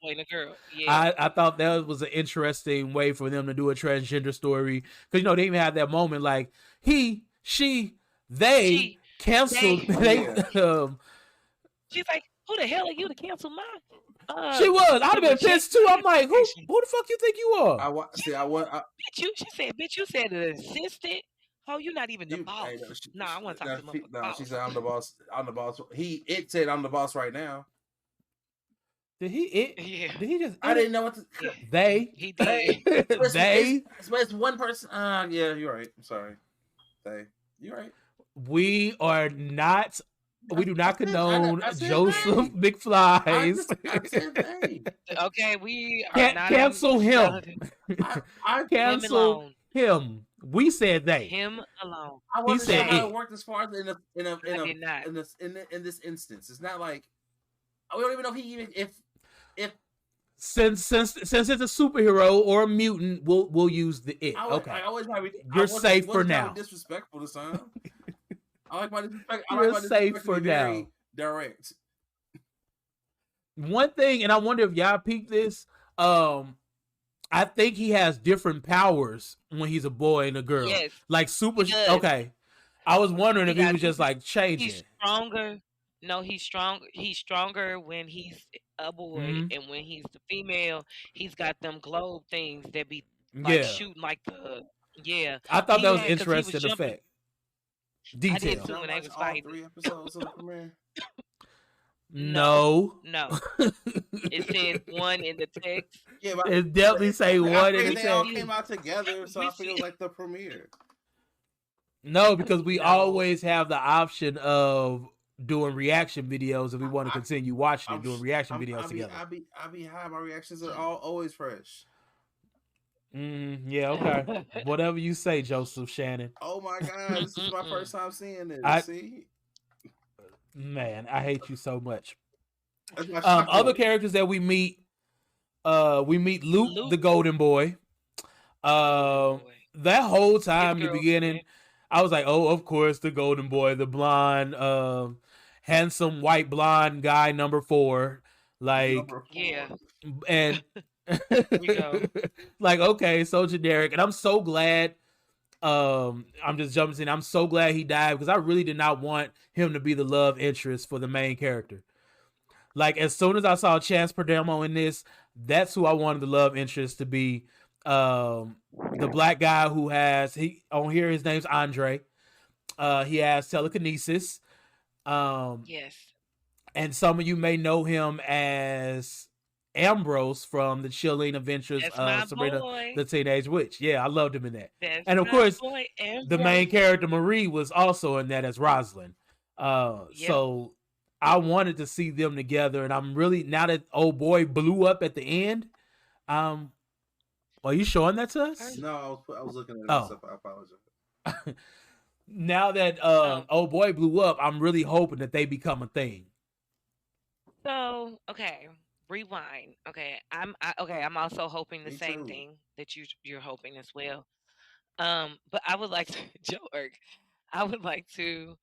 Yeah. I thought that was an interesting way for them to do a transgender story, because they even had that moment like he, she, they canceled. She's like, "Who the hell are you to cancel mine?" She was. I'd have been pissed too. I'm like, who the fuck you think you are? She said, "Bitch, you said an assistant. Oh, you're not even the boss." I want to talk to him. No, she said, "I'm the boss. I'm the boss." It said, "I'm the boss right now." Did he? Yeah. Did he just? I didn't know what to. They. He did. It's one person. Yeah, you're right. I'm sorry. You're right. We are not. We do not condone Joseph McFlies. Okay, we are not cancel him. I cancel him. We said they. Him alone. I wasn't sure how it worked as far as in this instance. It's not like we don't even know if since it's a superhero or a mutant, we'll use the it. Okay. You're safe for now. Disrespectful this time. I like my disrespect. You're safe for now. Direct. One thing, and I wonder if y'all peeped this. I think he has different powers when he's a boy and a girl. Yes. Like super. Okay. I was wondering if he was just like changing. He's stronger. No, he's strong. He's stronger when he's a boy, and when he's the female, he's got them globe things that be like shooting like the. Yeah. I thought that was interesting effect. Detail. I did too when they was fighting. 3 episodes of the premiere. No. It said 1 in the text. Yeah, but it definitely say 1 in the text. They all came out together, so I feel like the premiere. No, because we always have the option of doing reaction videos if we want to continue watching and doing reaction videos together. I be high. My reactions are always fresh. Yeah, okay. Whatever you say, Joseph Shannon. Oh my god, this is my first time seeing I this. See, Man, I hate you so much. that's my shock Other value. characters that we meet Luke, the Luke, Golden Boy. Golden Uh, Boy. that whole His time, in the beginning, girlfriend. I was like, oh, of course, the Golden Boy, the blonde, handsome white blonde guy, number 4. Like, Number Yeah, 4. and here we go. like, okay, so generic. And I'm so glad. I'm just jumping in. I'm so glad he died because I really did not want him to be the love interest for the main character. Like, as soon as I saw Chance Perdomo in this, that's who I wanted the love interest to be. The black guy who has he on here, his name's Andre. He has telekinesis. Um, Yes, and some of you may know him as Ambrose from the chilling adventures that's my of Sabrina boy. the Teenage Witch. Yeah, I loved him in that. That's And of my course, boy, the main Ambrose. character Marie was also in that as Rosalind. Yep. So I wanted to see them together, and I'm really, now that old boy blew up at the end. Um, are you showing that to us? No, I was looking at it Oh, myself. I apologize. now that Um. old boy blew up, I'm really hoping that they become a thing. So okay, rewind. Okay, okay. I'm also hoping the Me same too. thing that you're hoping as well. But I would like to, George. I would like to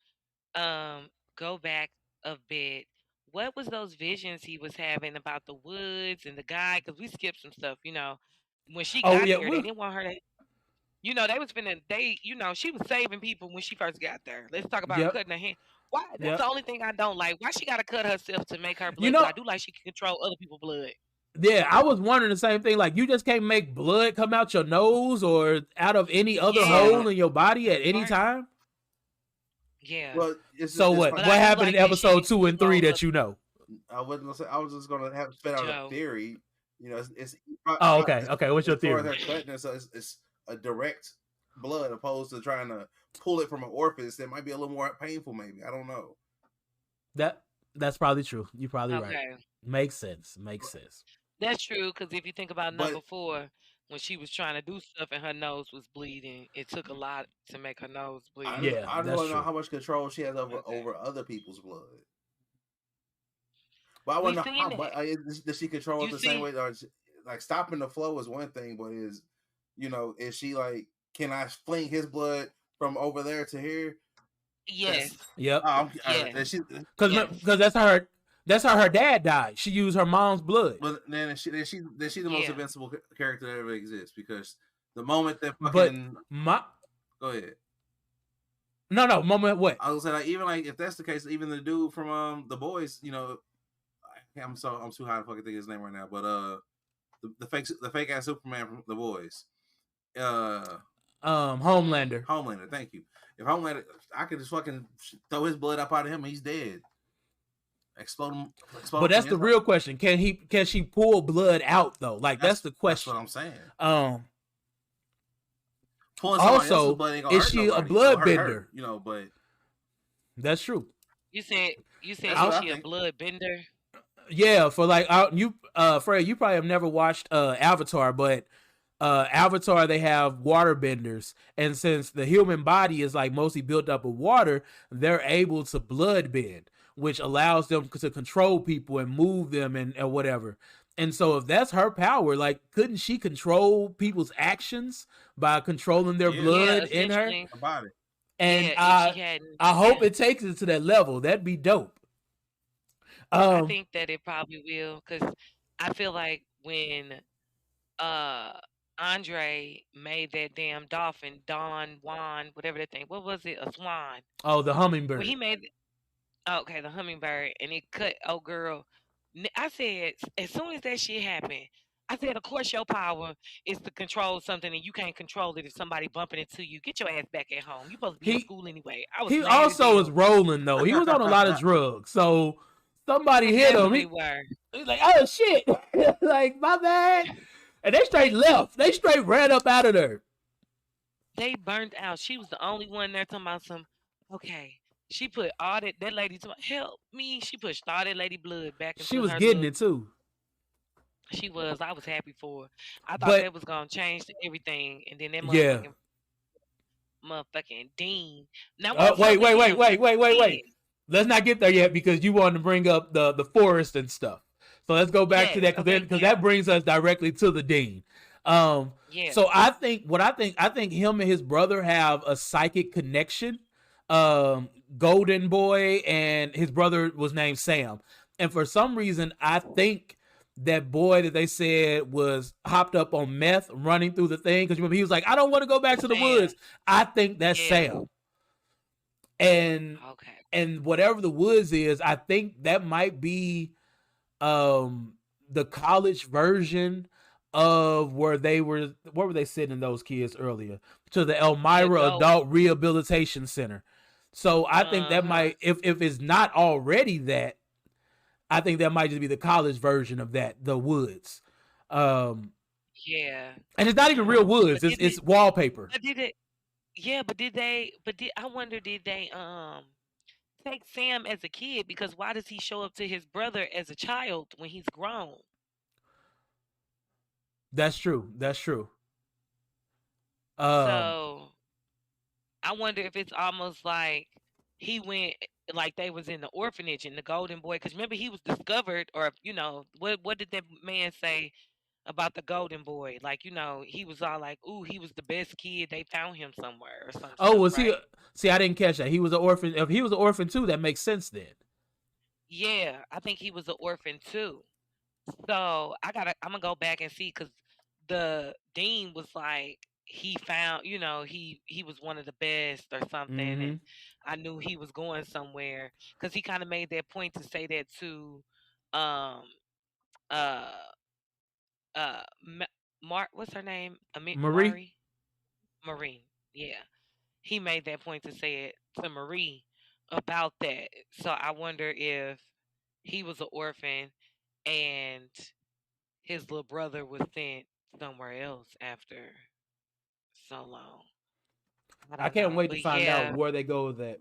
go back a bit. What was those visions he was having about the woods and the guy? Because we skipped some stuff. When she Oh got yeah, there, they didn't want her to. They was finna. She was saving people when she first got there. Let's talk about yep, cutting her hand. Why? That's the yep. only thing I don't like. Why she gotta cut herself to make her You blood? Because know, I do like she can control other people's blood. yeah, I was wondering the same thing. Like, you just can't make blood come out your nose or out of any other So Yeah, hole in your body at any right. time. Yeah, well, So it's what? but funny. What I do happened in like that episode she 2 and 3 controlled that other you know? I wasn't gonna say. I was just gonna have spit out a Joe. theory. It's Oh, okay, okay. What's your as far as theory? her cutting it, so it's a direct blood opposed to trying to pull it from an orifice. That might be a little more painful. Maybe I don't know. That's probably true. You're probably right. Okay, Makes sense. Makes sense. that's true. Because if you think about But number 4, when she was trying to do stuff and her nose was bleeding, it took a lot to make her nose bleed. Yeah, I just that's want to know true. how much control she has Okay, over other people's blood. But I we want to know seen how that. much does she control it You the same see? way? Or like stopping the flow is one thing, but is she like, can I fling his blood from over there to here? Yes, Yep. yes, She, yes, Because that's how her dad died. She used her mom's blood. but then is she the most yeah. invincible character that ever exists, because the moment that But fucking my go ahead. no moment what? I was saying, like, even like if that's the case, even the dude from the boys, I'm too high to fucking think of his name right now, but the fake ass Superman from the boys, Homelander. Homelander. Thank you. If Homelander, I could just fucking throw his blood up out of him, and he's dead. Explode him. But that's the real question. Can she pull blood out though? Like, that's the That's question. what I'm saying. Um Pulling somebody else's also, blood ain't gonna is hurt she a nobody. blood It'll hurt her, bender? but That's true. You said that's is what I she a think. blood bender? Yeah, for like Fred, you probably have never watched Avatar, but Avatar, they have water benders, and since the human body is like mostly built up of water, they're able to blood bend, which allows them to control people and move them and whatever. And so if that's her power, like, couldn't she control people's actions by controlling their Yeah, blood Yeah, in her? essentially. about it. And Yeah, if she hadn't. I hope Yeah, it takes it to that level. That'd be dope. I Um think that it probably will, because I feel like when uh Andre made that damn dolphin, Don Juan, whatever that thing, what was it? A swan. oh, the When hummingbird. he made okay, the hummingbird, and it cut oh girl. I said as soon as that shit happened, I said, of course your power is to control something and you can't control it if somebody bumping into you. Get your ass back at home. You supposed to be in He school anyway. I was he mad as also was hell. rolling though. He was on a lot of drugs. So somebody They hit him. definitely were. He's like, oh shit. Like, my bad. And they straight left. They straight ran up out of there. They burned out. She was the only one there talking about some. Okay, she put all that lady to help me. She pushed all that lady blood back She into was her getting little. it too. She was. I was happy for her. I thought But that was gonna change everything, and then that yeah. motherfucking Dean. Now what's Wait, up with wait, wait, him? wait, He's wait, a wait, kid. wait. Let's not get there yet because you wanted to bring up the forest and stuff. So let's go back to Yes. that Okay. because Yeah. that brings us directly to the dean. Yeah. So I think him and his brother have a psychic connection. Golden Boy and his brother was named Sam, and for some reason I think that boy that they said was hopped up on meth running through the thing, because remember he was like, I don't want to go back to the Sam. woods. I think that's Yeah. Sam. And Okay. whatever the woods is, I think that might be the college version of where were they sending those kids earlier? To the Elmira Go. Adult Rehabilitation Center. So I think that Uh-huh. might, if it's not already that, I think that might just be the college version of that, the woods. Yeah. And it's not even real woods, But did it's wallpaper. But did it? Yeah. But did they? But did I wonder? Did they take Sam as a kid? Because why does he show up to his brother as a child when he's grown? That's true. That's true. So I wonder if it's almost like he went, like they was in the orphanage and the golden boy, because remember he was discovered, or what did that man say about the golden boy? Like, he was all like, ooh, he was the best kid, they found him somewhere or some Oh, stuff, was he? right? See, I didn't catch that. He was an orphan. If he was an orphan too, that makes sense then. Yeah, I think he was an orphan too. So I'm gonna go back and see, because the dean was like, he found, he was one of the best or something, and I knew he was going somewhere, because he kind of made that point to say that to, um, uh, what's her name? Marie. Marie. Yeah, he made that point to say it to Marie about that. So I wonder if he was an orphan and his little brother was sent somewhere else after so long. I I don't can't know. wait to But find out yeah, where they go with that.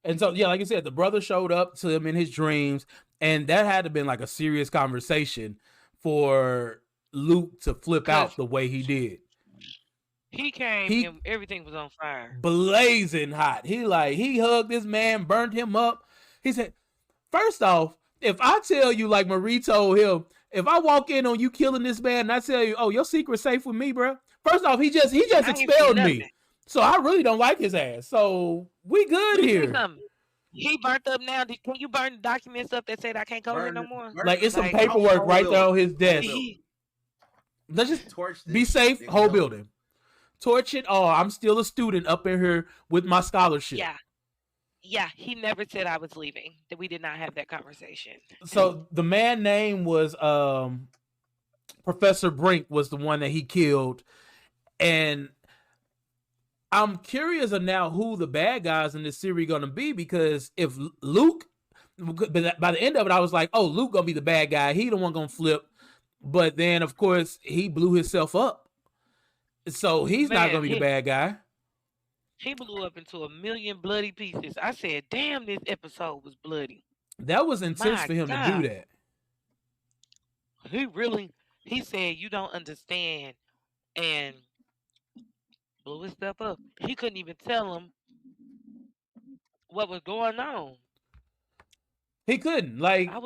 And so, yeah, like I said, the brother showed up to him in his dreams, and that had to have been like a serious conversation for Luke to flip out the way he did. He came and everything was on fire. Blazing hot. He hugged this man, burned him up. He said, first off, if I tell you, like Marie told him, if I walk in on you killing this man and I tell you, oh, your secret's safe with me, bro. First off, he just expelled me. So I really don't like his ass. So we good here. He burnt up now. Can you burn the documents up that said I can't go here no more? Like, it's some paperwork right there on his desk. Let's just torch this. Be safe, whole building. Torch it all. I'm still a student up in here with my scholarship. Yeah, he never said I was leaving. That we did not have that conversation. So the man name was Professor Brink was the one that he killed. And I'm curious of now who the bad guys in this series going to be, because if Luke, by the end of it, I was like, oh, Luke going to be the bad guy. He the one going to flip. But then, of course, he blew himself up. So he's not going to be the bad guy. He blew up into a million bloody pieces. I said, damn, this episode was bloody. That was intense for him to do that. He said, you don't understand, and blew himself up. He couldn't even tell him what was going on. He couldn't. Like, I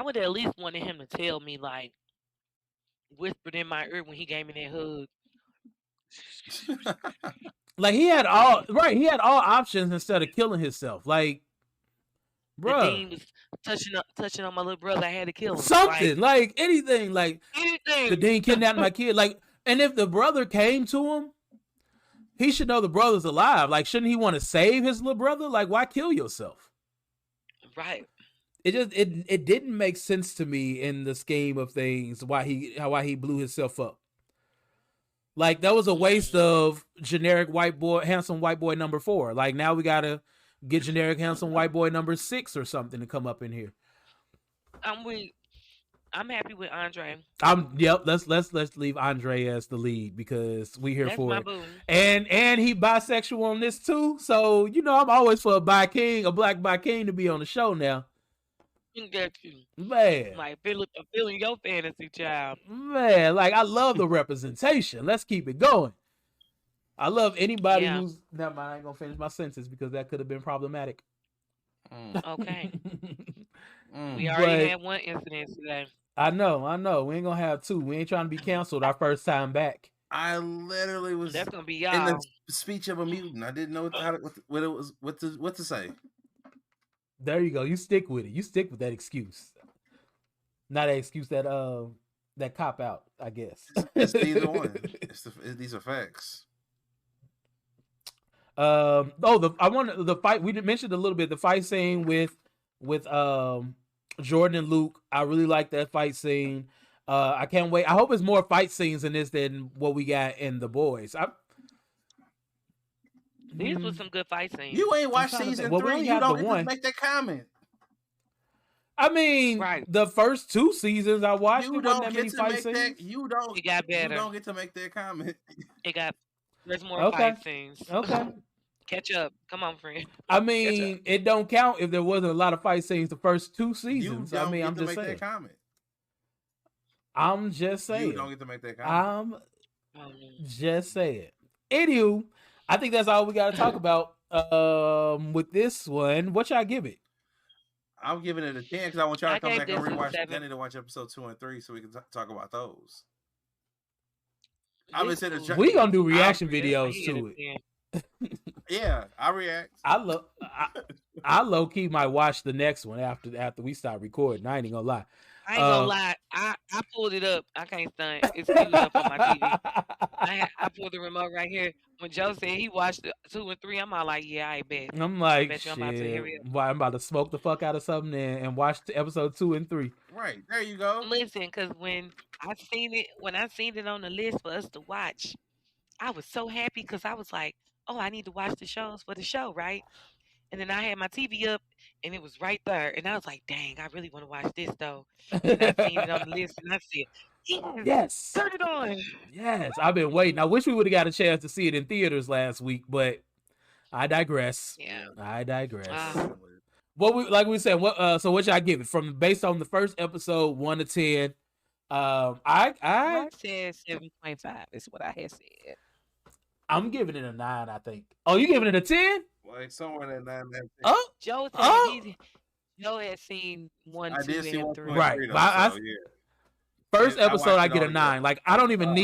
would at least wanted him to tell me, like, whispered in my ear when he gave me that hug. Like, he had all options instead of killing himself. Like, bro, the dean was touching on my little brother. I had to kill him. Something, like anything. Like, the dean kidnapped my kid. Like, and if the brother came to him, he should know the brother's alive. Like, shouldn't he want to save his little brother? Like, why kill yourself? Right. It didn't make sense to me in the scheme of things why he blew himself up. Like, that was a waste of generic handsome white boy number 4. Like, now we gotta get generic handsome white boy number 6 or something to come up in here. I'm happy with Andre. Let's leave Andre as the lead, because we here for it. Boo. And he bisexual on this too. So, I'm always for a black bi king to be on the show now. Get you. Man, Like feeling your fantasy child. man, like I love the representation. Let's keep it going. I love anybody Yeah. who's. Never mind, I ain't gonna finish my sentence because that could have been problematic. Okay. Mm. We already But had one incident today. I know. We ain't gonna have two. We ain't trying to be canceled our first time back. I literally was That's gonna be in the y'all. speech of a mutant. I didn't know what to say. There you go. You stick with it. You stick with that excuse. Not that excuse that cop out, I guess. It's neither one. These are facts. I want the fight. We mentioned a little bit the fight scene with Jordan and Luke. I really like that fight scene. I can't wait. I hope it's more fight scenes in this than what we got in The Boys. These were some good fight scenes. You ain't watched season 3. You don't get to make that comment. I mean, Right. the first 2 seasons I watched, You it wasn't don't that many get to fight make scenes. that. You don't. It got better. You don't get to make that comment. There's more Okay. fight scenes. Okay. Catch up. Come on, friend. I mean, it don't count if there wasn't a lot of fight scenes the first 2 You seasons. don't I mean, get I'm to just make saying. that comment. I'm just saying. You don't get to make that comment. Just saying. Anywho, I think that's all we got to talk about with this one. What y'all give it? I'm giving it a 10 because I want y'all to come gave back and this one rewatch. 7. I need to watch episode 2 and 3 so we can talk about those. I've been saying We gonna do reaction videos to it. Yeah, I react. I low key might watch the next one after we start recording. I ain't gonna lie. I ain't gonna lie. I pulled it up. I can't stunt. It's queued up on my TV. I pulled the remote right here. When Joe said he watched 2 and 3, I'm all like, yeah, I bet. I'm like, bet you shit. I'm about to hurry up. I'm about to smoke the fuck out of something and watch episode 2 and 3. Right there, you go. Listen, because when I seen it on the list for us to watch, I was so happy because I was like, oh, I need to watch the shows for the show, right? And then I had my TV up and it was right there. And I was like, dang, I really want to watch this though. And I seen it on the list and I said, yes. Turn it on. Yes. I've been waiting. I wish we would have got a chance to see it in theaters last week, but I digress. Yeah. I digress. Like we said, so what y'all give it from based on the first episode 1 to 10? I said 7.5 is what I had said. I'm giving it a 9, I think. Oh, you giving it a 10? Like somewhere in that 9. Oh, Joe said Joe had seen 1, 2, and 3. Right. So, yeah. First And episode, I it get a all 9. together. Like I don't even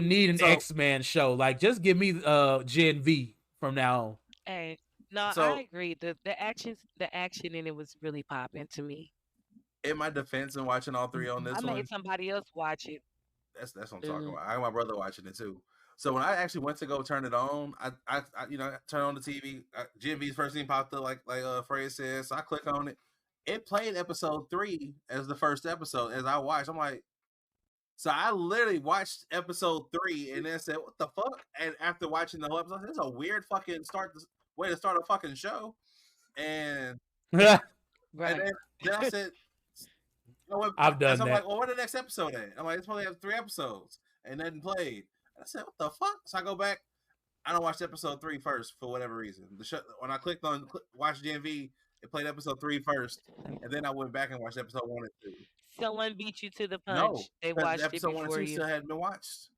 need an So- X-Men show. Like just give me Gen V from now on. Hey, no, So- I agree. The action in it was really popping to me. In my defense, and watching all 3 on this I one, made somebody else watch it. that's what I'm talking about. I got my brother watching it too. So when I actually went to go turn it on, I turn on the TV. Gen V's first thing popped up, like Fred says. So I click on it. It played episode 3 as the first episode. As I watched, I'm like, so I literally watched episode 3 and then said, "What the fuck?" And after watching the whole episode, this is a weird fucking way to start a fucking show. And Right. and then I said, you know what? I've done so I'm that. like, well, where the next episode at? I'm like, it's supposed to have 3 episodes, and nothing played. And I said, what the fuck? So I go back. I don't watch episode 3 first for whatever reason. When I clicked on watch Gen V, it played episode 3 first, and then I went back and watched episode 1 and 2. Someone beat you to the punch. No, They because watched it episode 1 and before 2 you. still hadn't been watched.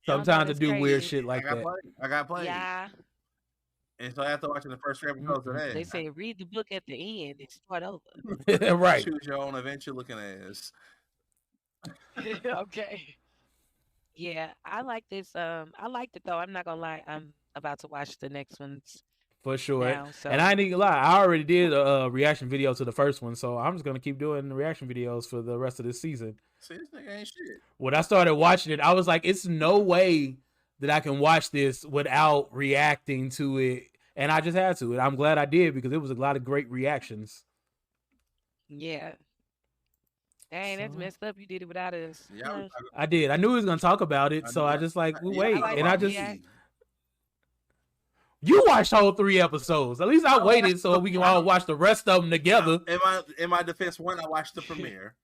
Sometimes I that's do weird crazy. shit like that. I got played. Yeah. And so after watching the first 3 episodes of that, They say read the book at the end and start over. Right. choose your own adventure looking ass. Okay. Yeah, I like this. I liked it though. I'm not gonna lie. I'm about to watch the next ones For sure. now. So And I ain't gonna lie, I already did a reaction video to the first one, so I'm just gonna keep doing the reaction videos for the rest of this season. See, this nigga ain't shit. When I started watching it, I was like, it's no way that I can watch this without reacting to it. And I just had to. And I'm glad I did because it was a lot of great reactions. yeah. Dang, that's So- messed up. You did it without us. Yeah, I did. I knew he was gonna talk about it, so I just like, yeah, wait. like And I that. just Yeah. you watched whole 3 episodes. At least I waited so we can all watch the rest of them together. In my defense, 1, I watched the premiere,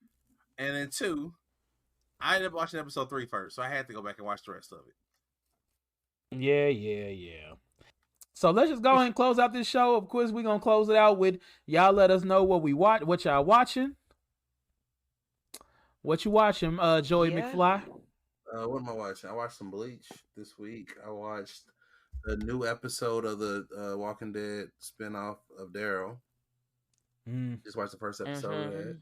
and then 2, I ended up watching episode 3 first, so I had to go back and watch the rest of it. Yeah. So let's just go ahead and close out this show. Of course, we're gonna close it out with y'all. Let us know what y'all watching. What you watching, Joey McFly? What am I watching? I watched some Bleach this week. I watched a new episode of the Walking Dead spinoff of Daryl. Just watched the first episode of that.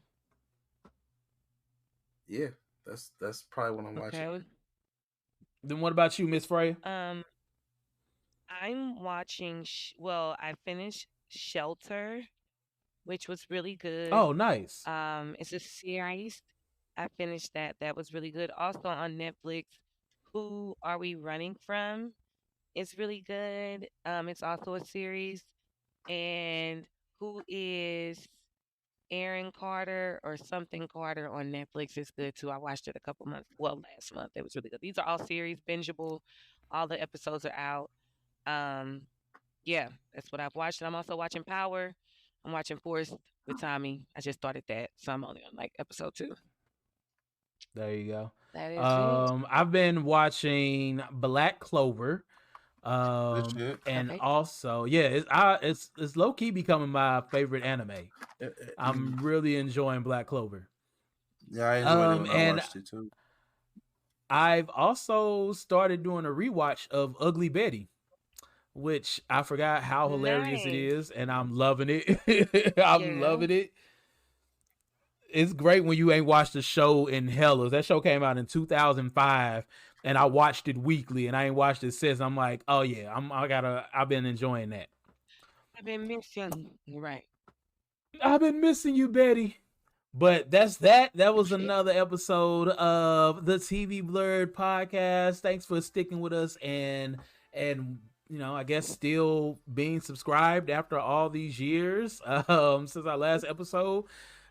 Yeah, that's probably what I'm watching. Then what about you, Miss Freya? I'm watching. I finished Shelter, which was really good. Oh, nice. It's a series. I finished that. That was really good. Also on Netflix, Who Are We Running From? It's really good. It's also a series. And Who is Aaron Carter or something Carter on Netflix is good too. I watched it last month. It was really good. These are all series, bingeable. All the episodes are out. Yeah, that's what I've watched. And I'm also watching Power. I'm watching Force with Tommy. I just started that, so I'm only on like episode 2. There you go. That is it. I've been watching Black Clover. And also, it's low key becoming my favorite anime. I'm really enjoying Black Clover. Yeah, I enjoyed it when I watched it too. I've also started doing a rewatch of Ugly Betty, which I forgot how hilarious it is, and I'm loving it. Loving it. It's great when you ain't watched the show in hella. That show came out in 2005, and I watched it weekly, and I ain't watched it since. I'm like, oh yeah, I've been enjoying that. I've been missing you, right? I've been missing you, Betty. But that's that. That was another episode of the TV Blerd podcast. Thanks for sticking with us and I guess still being subscribed after all these years since our last episode.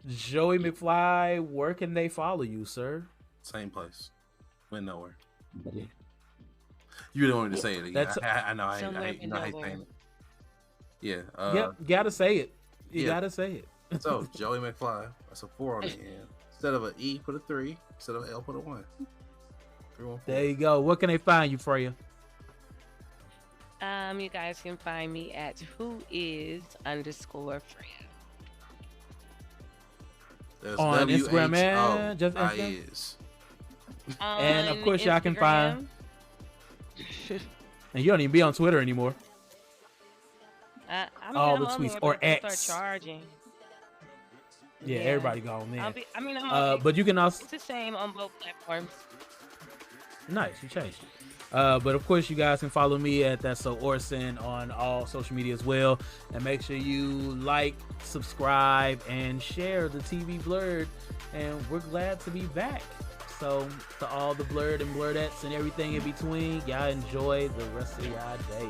Joey McFly, where can they follow you, sir? Same place. Went nowhere. Yeah. You really wanted to say it again. I know. I hate saying it. Yeah. Yep. Gotta say it. You gotta say it. So Joey McFly. That's a 4 on the end. Instead of an E, put a 3. Instead of an L, put a 1. 314. There you go. Where can they find you, Freya? You guys can find me at whois_Freya. There's on Instagram and just Instagram. And of course, y'all can find. And you don't even be on Twitter anymore. All the tweets or X. Start charging. Yeah, everybody gone there. But you can also. It's the same on both platforms. Nice, you changed it. But of course, you guys can follow me at That's So Orson on all social media as well. And make sure you like, subscribe, and share the TV Blerd. And we're glad to be back. So to all the Blerd and Blerdettes and everything in between, y'all enjoy the rest of y'all day.